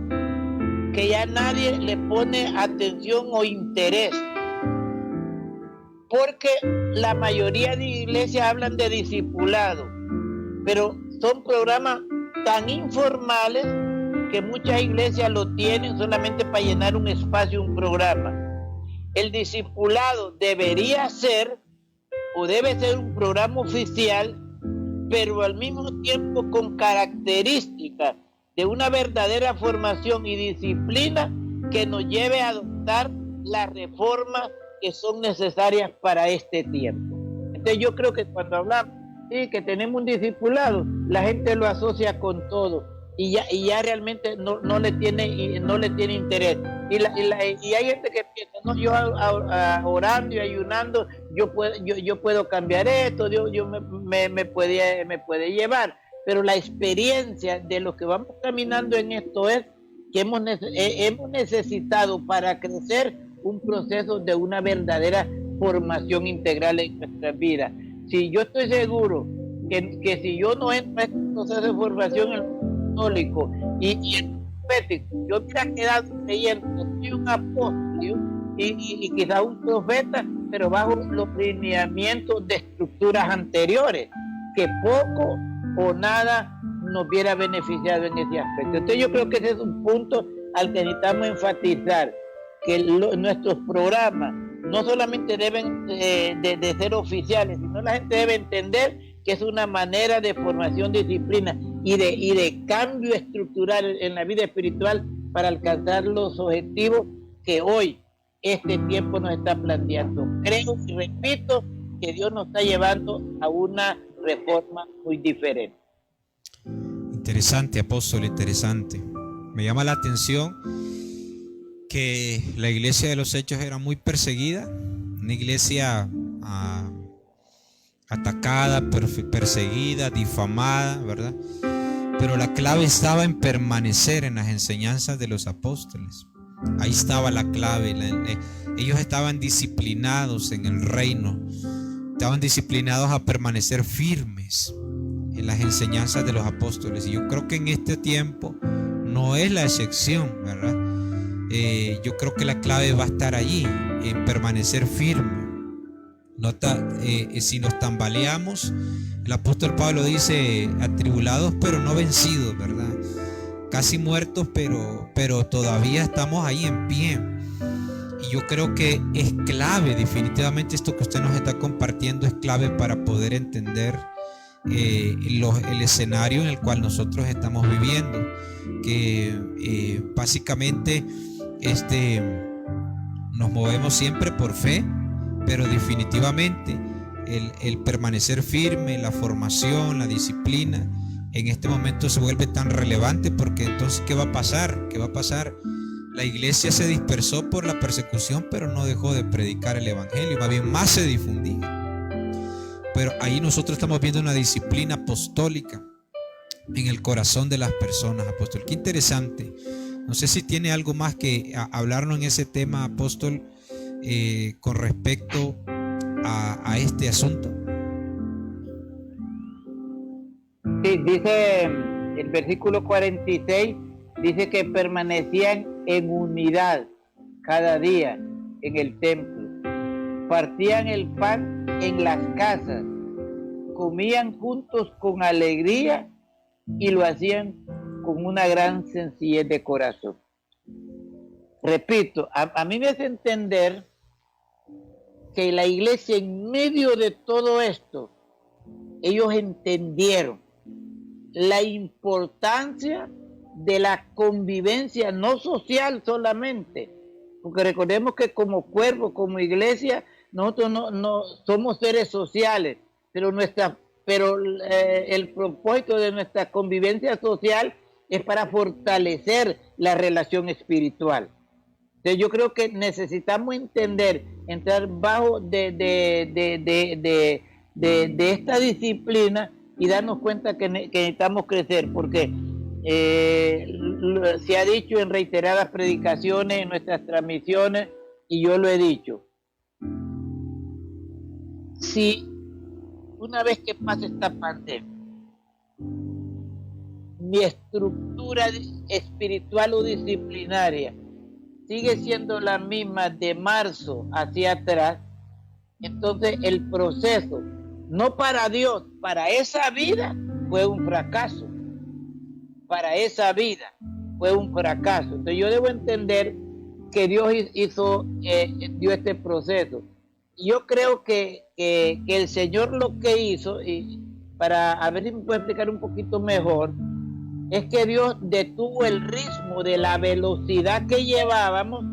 que ya nadie le pone atención o interés. Porque la mayoría de iglesias hablan de discipulado, pero son programas tan informales que muchas iglesias lo tienen solamente para llenar un espacio, un programa. El discipulado debería ser o debe ser un programa oficial, pero al mismo tiempo con características de una verdadera formación y disciplina que nos lleve a adoptar las reformas que son necesarias para este tiempo. Entonces yo creo que cuando hablamos que tenemos un discipulado, la gente lo asocia con todo y ya realmente no le tiene interés. Y hay gente que piensa, no, yo orando y ayunando, yo puedo cambiar esto, Dios me puede llevar. Pero la experiencia de lo que vamos caminando en esto es que hemos necesitado para crecer un proceso de una verdadera formación integral en nuestras vidas. Si yo estoy seguro que si yo no entro en este proceso de formación en el católico y el profético, yo hubiera quedado creyendo que soy un apóstol y quizás un profeta, pero bajo los lineamientos de estructuras anteriores, que poco o nada nos hubiera beneficiado en ese aspecto. Entonces yo creo que ese es un punto al que necesitamos enfatizar, que nuestros programas no solamente deben de ser oficiales, sino la gente debe entender que es una manera de formación, disciplina y de cambio estructural en la vida espiritual para alcanzar los objetivos que hoy este tiempo nos está planteando. Creo y repito que Dios nos está llevando a una reforma muy diferente. Interesante, apóstol, interesante. Me llama la atención que la iglesia de los Hechos era muy perseguida, una iglesia atacada, perseguida, difamada, ¿verdad? Pero la clave estaba en permanecer en las enseñanzas de los apóstoles. Ahí estaba la clave. Ellos estaban disciplinados en el reino, estaban disciplinados a permanecer firmes en las enseñanzas de los apóstoles. Y yo creo que en este tiempo no es la excepción, ¿verdad? Yo creo que la clave va a estar allí, en permanecer firme. Si nos tambaleamos, el apóstol Pablo dice: atribulados pero no vencidos, ¿verdad? Casi muertos, pero todavía estamos ahí en pie. Y yo creo que es clave, definitivamente esto que usted nos está compartiendo es clave para poder entender el escenario en el cual nosotros estamos viviendo, que básicamente nos movemos siempre por fe, pero definitivamente el permanecer firme, la formación, la disciplina en este momento se vuelve tan relevante, porque entonces ¿qué va a pasar? ¿Qué va a pasar? La iglesia se dispersó por la persecución, pero no dejó de predicar el evangelio, más bien más se difundía. Pero ahí nosotros estamos viendo una disciplina apostólica en el corazón de las personas, apóstol. Qué interesante. No sé si tiene algo más que hablarnos en ese tema, apóstol, con respecto a este asunto. Sí, dice el versículo 46, dice que permanecían en unidad cada día en el templo, partían el pan en las casas, comían juntos con alegría y lo hacían con una gran sencillez de corazón. Repito, a mí me hace entender que la iglesia, en medio de todo esto, ellos entendieron la importancia de la convivencia, no social solamente, porque recordemos que como cuerpo, como iglesia, nosotros no somos seres sociales, pero el propósito de nuestra convivencia social es para fortalecer la relación espiritual. Entonces yo creo que necesitamos entrar bajo de esta disciplina y darnos cuenta que necesitamos crecer, porque se ha dicho en reiteradas predicaciones, en nuestras transmisiones, y yo lo he dicho: si una vez que pase esta pandemia, mi estructura espiritual o disciplinaria sigue siendo la misma de marzo hacia atrás, entonces el proceso, no para Dios, para esa vida fue un fracaso. Para esa vida fue un fracaso. Entonces yo debo entender que Dios dio este proceso. Y yo creo que el Señor lo que hizo, y para a ver si me puede explicar un poquito mejor, es que Dios detuvo el ritmo de la velocidad que llevábamos,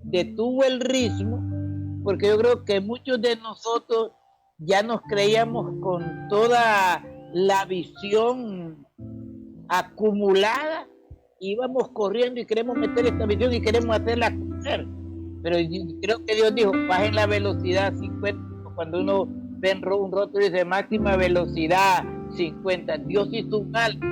detuvo el ritmo, porque yo creo que muchos de nosotros ya nos creíamos con toda la visión acumulada, íbamos corriendo y queremos meter esta visión y queremos hacerla crecer. Pero creo que Dios dijo: bajen la velocidad a 50. Cuando uno ve un rótulo dice máxima velocidad 50, Dios hizo un alto,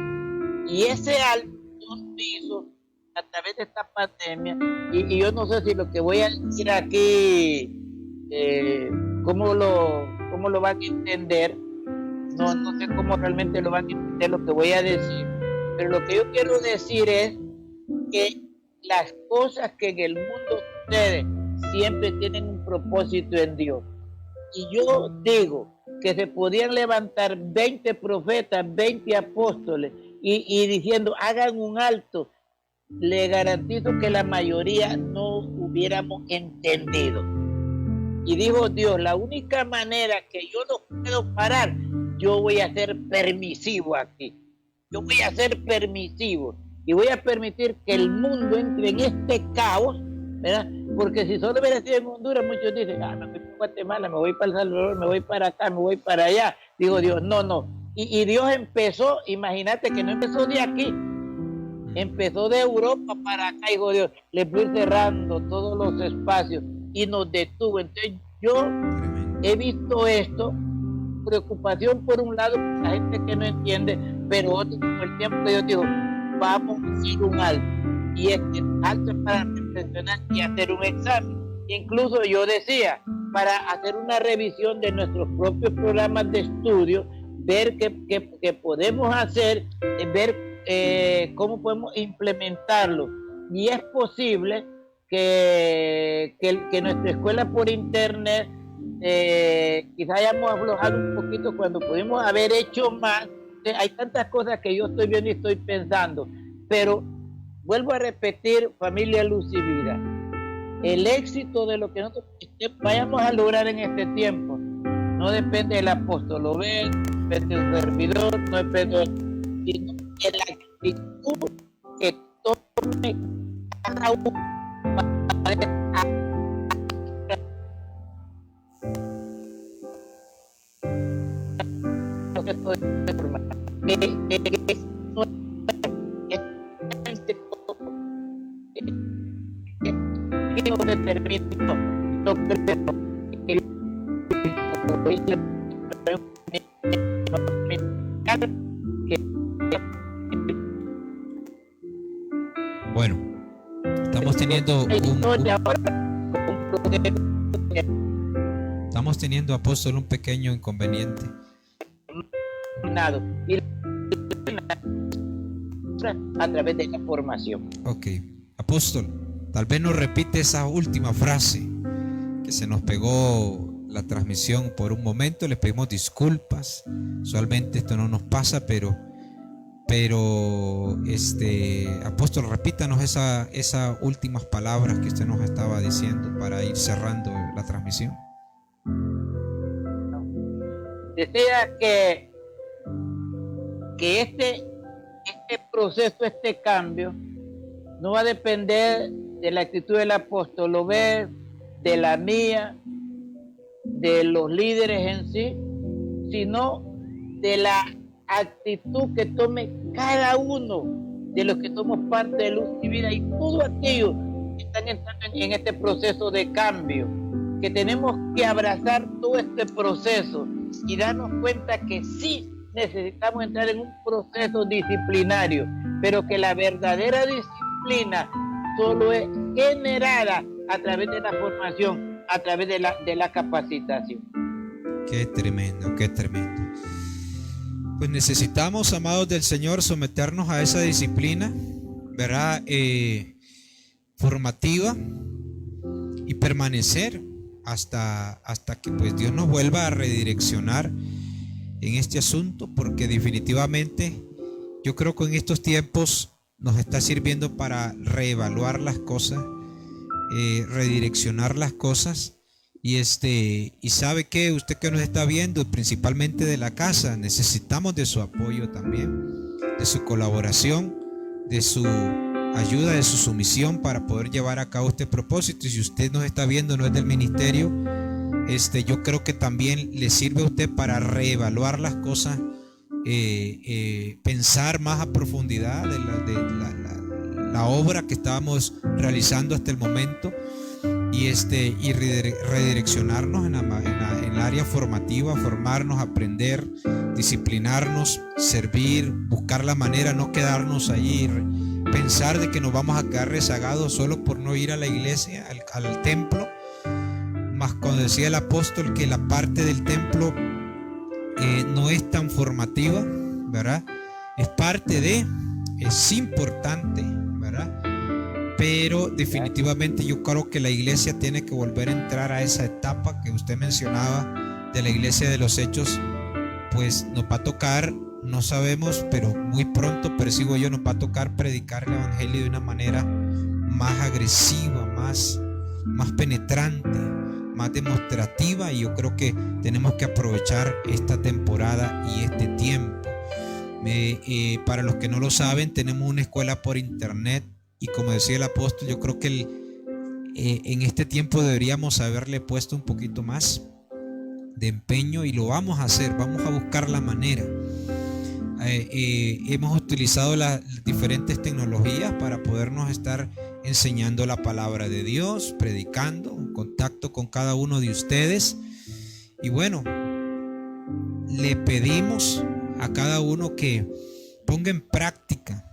y ese alto Dios hizo a través de esta pandemia. Y yo no sé si lo que voy a decir aquí cómo lo van a entender. No sé cómo realmente lo van a entender lo que voy a decir, pero lo que yo quiero decir es que las cosas que en el mundo suceden siempre tienen un propósito en Dios. Y yo digo que se podían levantar 20 profetas, 20 apóstoles y diciendo hagan un alto, le garantizo que la mayoría no hubiéramos entendido. Y dijo Dios: la única manera que yo no puedo parar, yo voy a ser permisivo aquí. Yo voy a ser permisivo y voy a permitir que el mundo entre en este caos, ¿verdad? Porque si solo hubiera sido en Honduras, muchos dicen: me voy para Guatemala, me voy para El Salvador, me voy para acá, me voy para allá. Digo Dios, no. Y Dios empezó, imagínate que no empezó de aquí. Empezó de Europa para acá, hijo de Dios, le fui cerrando todos los espacios y nos detuvo. Entonces yo he visto esto, preocupación por un lado, la gente que no entiende, pero otro, con el tiempo que yo digo, vamos a hacer un alto. Y este alto es para reflexionar y hacer un examen. Incluso yo decía, para hacer una revisión de nuestros propios programas de estudio, ver qué podemos hacer, ver cómo podemos implementarlo. Y es posible que nuestra escuela por internet quizás hayamos aflojado un poquito cuando pudimos haber hecho más. Hay tantas cosas que yo estoy viendo y estoy pensando, pero vuelvo a repetir, familia Luz y Vida, el éxito de lo que nosotros vayamos a lograr en este tiempo no depende del apóstol Obed, no depende del servidor, no depende sino de la actitud que tome cada uno Bueno, estamos teniendo, apóstol, un pequeño inconveniente. A través de la formación. Ok, apóstol, tal vez nos repite esa última frase que se nos pegó la transmisión por un momento. Le pedimos disculpas, usualmente esto no nos pasa, pero apóstol, repítanos esas últimas palabras que usted nos estaba diciendo para ir cerrando la transmisión. Decía que este proceso, este cambio, no va a depender de la actitud del apóstol Obed, de la mía, de los líderes en sí, sino de la actitud que tome cada uno de los que somos parte de Luz y Vida y todos aquellos que están entrando en este proceso de cambio, que tenemos que abrazar todo este proceso y darnos cuenta que sí necesitamos entrar en un proceso disciplinario, pero que la verdadera disciplina solo es generada a través de la formación, a través de la capacitación. Qué tremendo, qué tremendo. Pues necesitamos, amados del Señor, someternos a esa disciplina, ¿verdad? Formativa, y permanecer hasta que pues Dios nos vuelva a redireccionar en este asunto, porque definitivamente yo creo que en estos tiempos nos está sirviendo para reevaluar las cosas, redireccionar las cosas. Y sabe que usted que nos está viendo, principalmente de la casa, necesitamos de su apoyo también, de su colaboración, de su ayuda, de su sumisión para poder llevar a cabo este propósito. Y si usted nos está viendo, no es del ministerio, yo creo que también le sirve a usted para reevaluar las cosas, pensar más a profundidad de la obra que estábamos realizando hasta el momento. Y redireccionarnos en el área formativa, formarnos, aprender, disciplinarnos, servir, buscar la manera, no quedarnos allí, pensar de que nos vamos a quedar rezagados solo por no ir a la iglesia, al templo. Más cuando decía el apóstol que la parte del templo no es tan formativa, ¿verdad? Es importante, ¿verdad? Pero definitivamente yo creo que la iglesia tiene que volver a entrar a esa etapa que usted mencionaba de la iglesia de los hechos. Pues nos va a tocar, no sabemos, pero muy pronto, percibo yo, nos va a tocar predicar el evangelio de una manera más agresiva, más penetrante, más demostrativa. Y yo creo que tenemos que aprovechar esta temporada y este tiempo. Para los que no lo saben, tenemos una escuela por internet. Y como decía el apóstol, yo creo que en este tiempo deberíamos haberle puesto un poquito más de empeño, y lo vamos a hacer, vamos a buscar la manera. hemos utilizado las diferentes tecnologías para podernos estar enseñando la palabra de Dios, predicando, en contacto con cada uno de ustedes. Y bueno, le pedimos a cada uno que ponga en práctica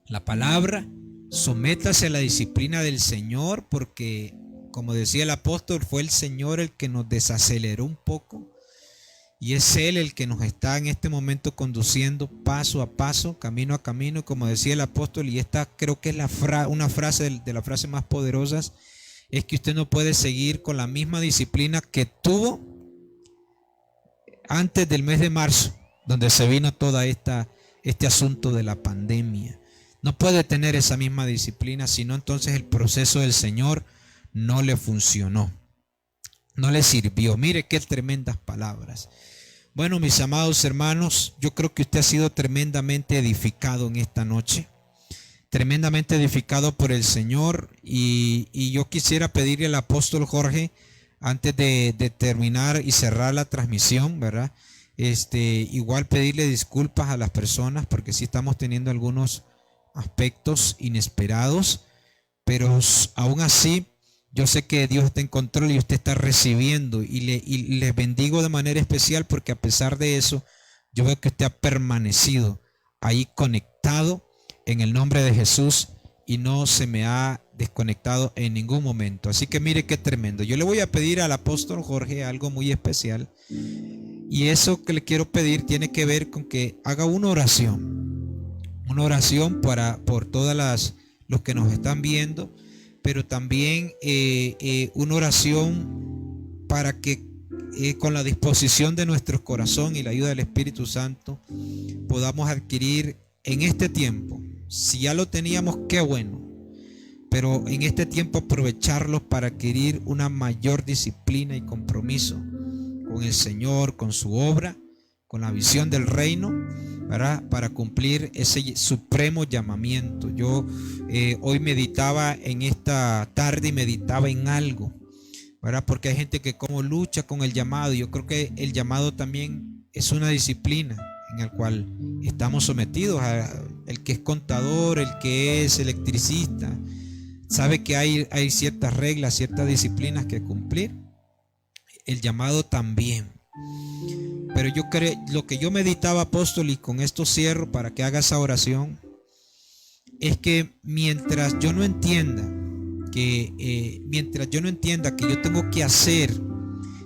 la palabra, sométase a la disciplina del Señor, porque como decía el apóstol, fue el Señor el que nos desaceleró un poco. Y es Él el que nos está en este momento conduciendo paso a paso, camino a camino, como decía el apóstol. Y esta creo que es una frase de las frases más poderosas, es que usted no puede seguir con la misma disciplina que tuvo antes del mes de marzo, donde se vino todo este asunto de la pandemia. No puede tener esa misma disciplina, sino entonces el proceso del Señor no le funcionó, no le sirvió. Mire qué tremendas palabras. Bueno, mis amados hermanos, yo creo que usted ha sido tremendamente edificado en esta noche, tremendamente edificado por el Señor, y yo quisiera pedirle al apóstol Jorge, antes de terminar y cerrar la transmisión, ¿verdad? Igual pedirle disculpas a las personas, porque sí estamos teniendo algunos aspectos inesperados, pero aún así, yo sé que Dios está en control y usted está recibiendo, y les bendigo de manera especial, porque a pesar de eso, yo veo que usted ha permanecido ahí conectado en el nombre de Jesús y no se me ha desconectado en ningún momento. Así que mire qué tremendo. Yo le voy a pedir al apóstol Jorge algo muy especial, y eso que le quiero pedir tiene que ver con que haga una oración por todas los que nos están viendo, pero también una oración para que con la disposición de nuestro corazón y la ayuda del Espíritu Santo podamos adquirir en este tiempo, si ya lo teníamos, qué bueno, pero en este tiempo aprovecharlo para adquirir una mayor disciplina y compromiso con el Señor, con su obra, con la visión del reino, ¿verdad? Para cumplir ese supremo llamamiento. Yo hoy meditaba en esta tarde y meditaba en algo, ¿verdad? Porque hay gente que como lucha con el llamado. Yo creo que el llamado también es una disciplina en la cual estamos sometidos. El que es contador, el que es electricista, sabe que hay ciertas reglas, ciertas disciplinas que cumplir. El llamado también. Pero yo creo, lo que yo meditaba, apóstol, y con esto cierro para que haga esa oración, es que mientras yo no entienda que yo tengo que hacer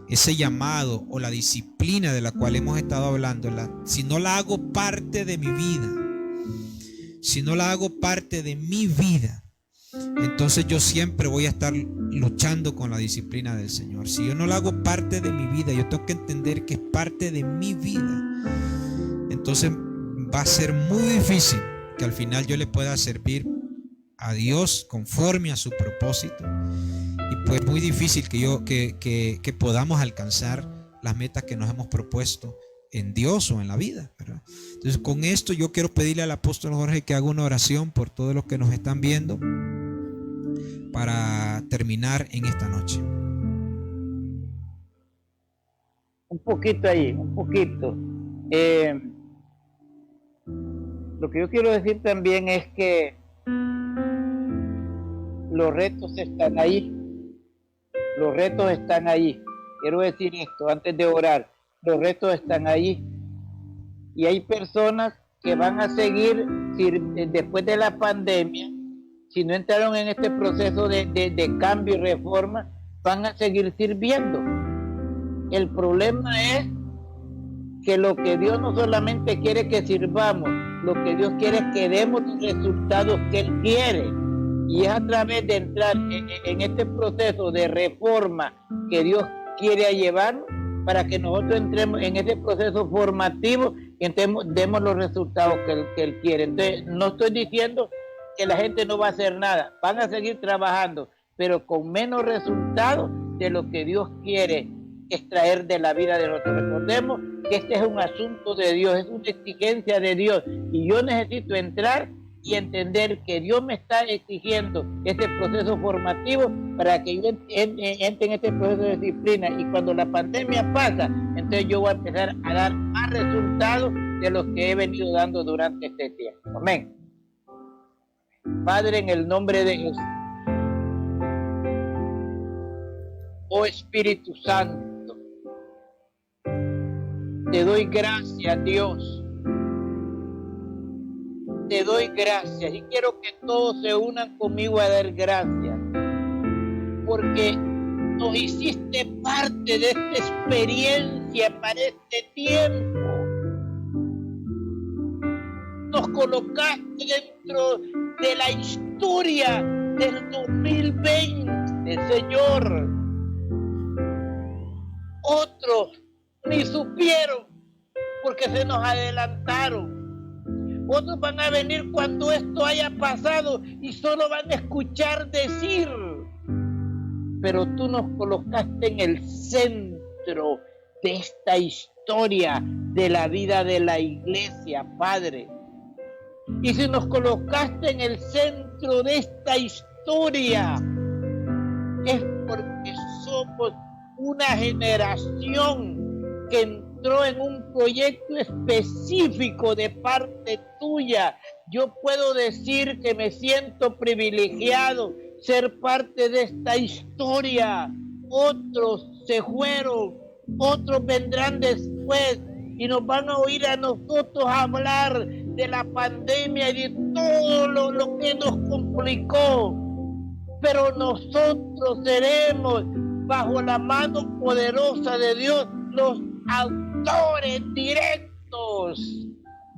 ese llamado o la disciplina de la cual hemos estado hablando, si no la hago parte de mi vida, entonces yo siempre voy a estar luchando con la disciplina del Señor. Si yo no la hago parte de mi vida, yo tengo que entender que es parte de mi vida. Entonces va a ser muy difícil que al final yo le pueda servir a Dios conforme a su propósito. Y pues muy difícil que podamos alcanzar las metas que nos hemos propuesto en Dios o en la vida, ¿verdad? Entonces con esto yo quiero pedirle al apóstol Jorge que haga una oración por todos los que nos están viendo para terminar en esta noche. Un poquito. Lo que yo quiero decir también es que los retos están ahí. Quiero decir esto antes de orar. Los retos están ahí. Y hay personas que van a seguir después de la pandemia. Si no entraron en este proceso de cambio y reforma, van a seguir sirviendo. El problema es que lo que Dios no solamente quiere que sirvamos, lo que Dios quiere es que demos los resultados que Él quiere. Y es a través de entrar en este proceso de reforma que Dios quiere llevar para que nosotros entremos en ese proceso formativo y demos los resultados que Él quiere. Entonces, no estoy diciendo que la gente no va a hacer nada, van a seguir trabajando, pero con menos resultados de lo que Dios quiere extraer de la vida de nosotros. Recordemos que este es un asunto de Dios, es una exigencia de Dios, y yo necesito entrar y entender que Dios me está exigiendo este proceso formativo para que yo entre en este proceso de disciplina, y cuando la pandemia pasa, entonces yo voy a empezar a dar más resultados de los que he venido dando durante este tiempo. Amén. Padre, en el nombre de Jesús, oh Espíritu Santo, te doy gracias, Dios. Te doy gracias y quiero que todos se unan conmigo a dar gracias, porque nos hiciste parte de esta experiencia para este tiempo. Nos colocaste dentro de la historia del 2020, Señor. Otros ni supieron porque se nos adelantaron. Otros van a venir cuando esto haya pasado y solo van a escuchar decir. Pero tú nos colocaste en el centro de esta historia de la vida de la iglesia, Padre. Y si nos colocaste en el centro de esta historia, es porque somos una generación que entró en un proyecto específico de parte tuya. Yo puedo decir que me siento privilegiado ser parte de esta historia. Otros se fueron, otros vendrán después y nos van a oír a nosotros hablar de la pandemia y de todo lo que nos complicó. Pero nosotros seremos, bajo la mano poderosa de Dios, los autores directos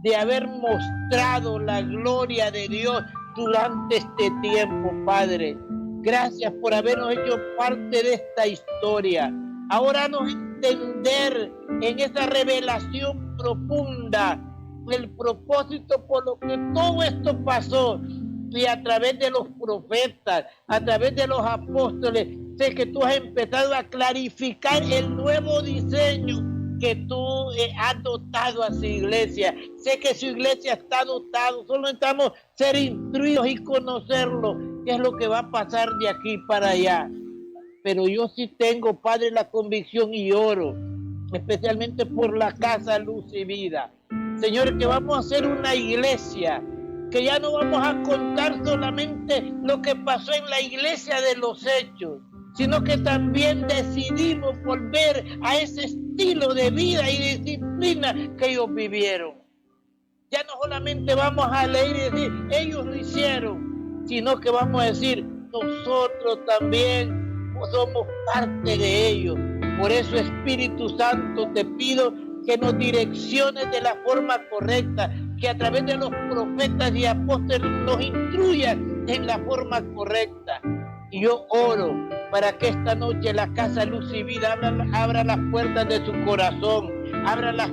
de haber mostrado la gloria de Dios durante este tiempo, Padre. Gracias por habernos hecho parte de esta historia. Ahora nos entender en esa revelación profunda el propósito por lo que todo esto pasó, y a través de los profetas, a través de los apóstoles, sé que tú has empezado a clarificar el nuevo diseño que tú has dotado a su iglesia. Sé que su iglesia está dotado, solo necesitamos ser instruidos y conocerlo, qué es lo que va a pasar de aquí para allá. Pero yo sí tengo, Padre, la convicción y oro, especialmente por la Casa Luz y Vida, Señor, que vamos a ser una iglesia que ya no vamos a contar solamente lo que pasó en la iglesia de los hechos, sino que también decidimos volver a ese estilo de vida y disciplina que ellos vivieron. Ya no solamente vamos a leer y decir, ellos lo hicieron, sino que vamos a decir, nosotros también somos parte de ellos. Por eso, Espíritu Santo, te pido que nos direcciones de la forma correcta, que a través de los profetas y apóstoles nos instruyan en la forma correcta. Y yo oro para que esta noche la Casa Luz y Vida abra las puertas de su corazón, abra las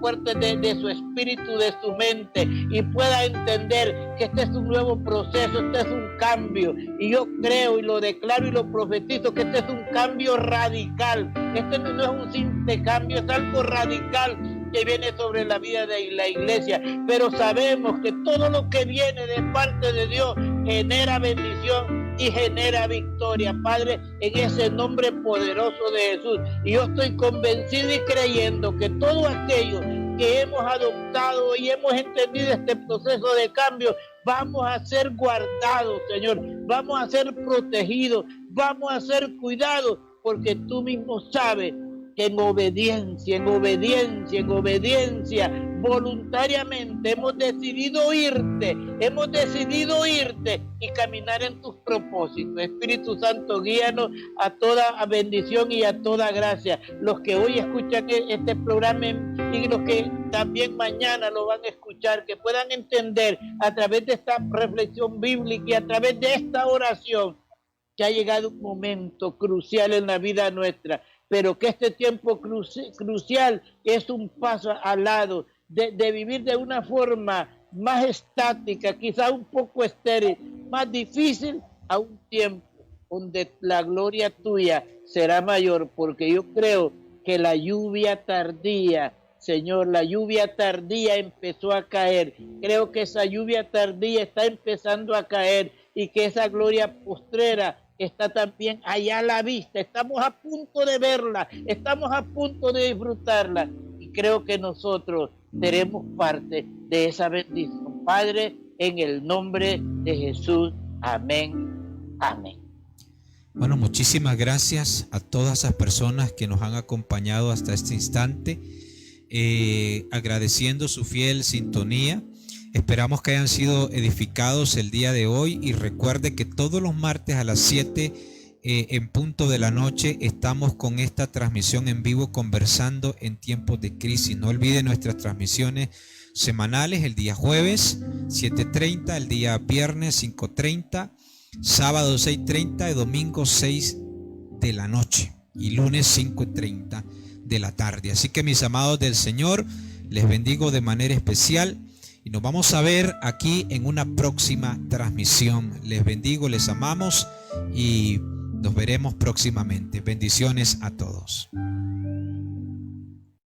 puertas de su espíritu, de su mente, y pueda entender que este es un nuevo proceso, este es un cambio. Y yo creo y lo declaro y lo profetizo que este es un cambio radical. Este no es un simple cambio, es algo radical que viene sobre la vida de la iglesia. Pero sabemos que todo lo que viene de parte de Dios genera bendición y genera victoria, Padre, en ese nombre poderoso de Jesús. Y yo estoy convencido y creyendo que todo aquello que hemos adoptado y hemos entendido este proceso de cambio, vamos a ser guardados, Señor, vamos a ser protegidos, vamos a ser cuidados, porque tú mismo sabes que en obediencia, voluntariamente hemos decidido irte y caminar en tus propósitos. Espíritu Santo, guíanos a toda bendición y a toda gracia. Los que hoy escuchan este programa y los que también mañana lo van a escuchar, que puedan entender a través de esta reflexión bíblica y a través de esta oración que ha llegado un momento crucial en la vida nuestra, pero que este tiempo crucial es un paso al lado de vivir de una forma más estática, quizá un poco estéril, más difícil, a un tiempo donde la gloria tuya será mayor, porque yo creo que la lluvia tardía, Señor, la lluvia tardía empezó a caer. Creo que esa lluvia tardía está empezando a caer y que esa gloria postrera está también allá a la vista. Estamos a punto de verla, estamos a punto de disfrutarla, y creo que nosotros seremos parte de esa bendición. Padre, en el nombre de Jesús. Amén. Amén. Bueno, muchísimas gracias a todas esas personas que nos han acompañado hasta este instante, agradeciendo su fiel sintonía. Esperamos que hayan sido edificados el día de hoy y recuerde que todos los martes a las 7 en punto de la noche estamos con esta transmisión en vivo conversando en tiempos de crisis. No olvide nuestras transmisiones semanales, el día jueves 7:30, el día viernes 5:30, sábado 6:30 y domingo 6 de la noche y lunes 5:30 de la tarde. Así que mis amados del Señor, les bendigo de manera especial y nos vamos a ver aquí en una próxima transmisión. Les bendigo, les amamos y nos veremos próximamente. Bendiciones a todos.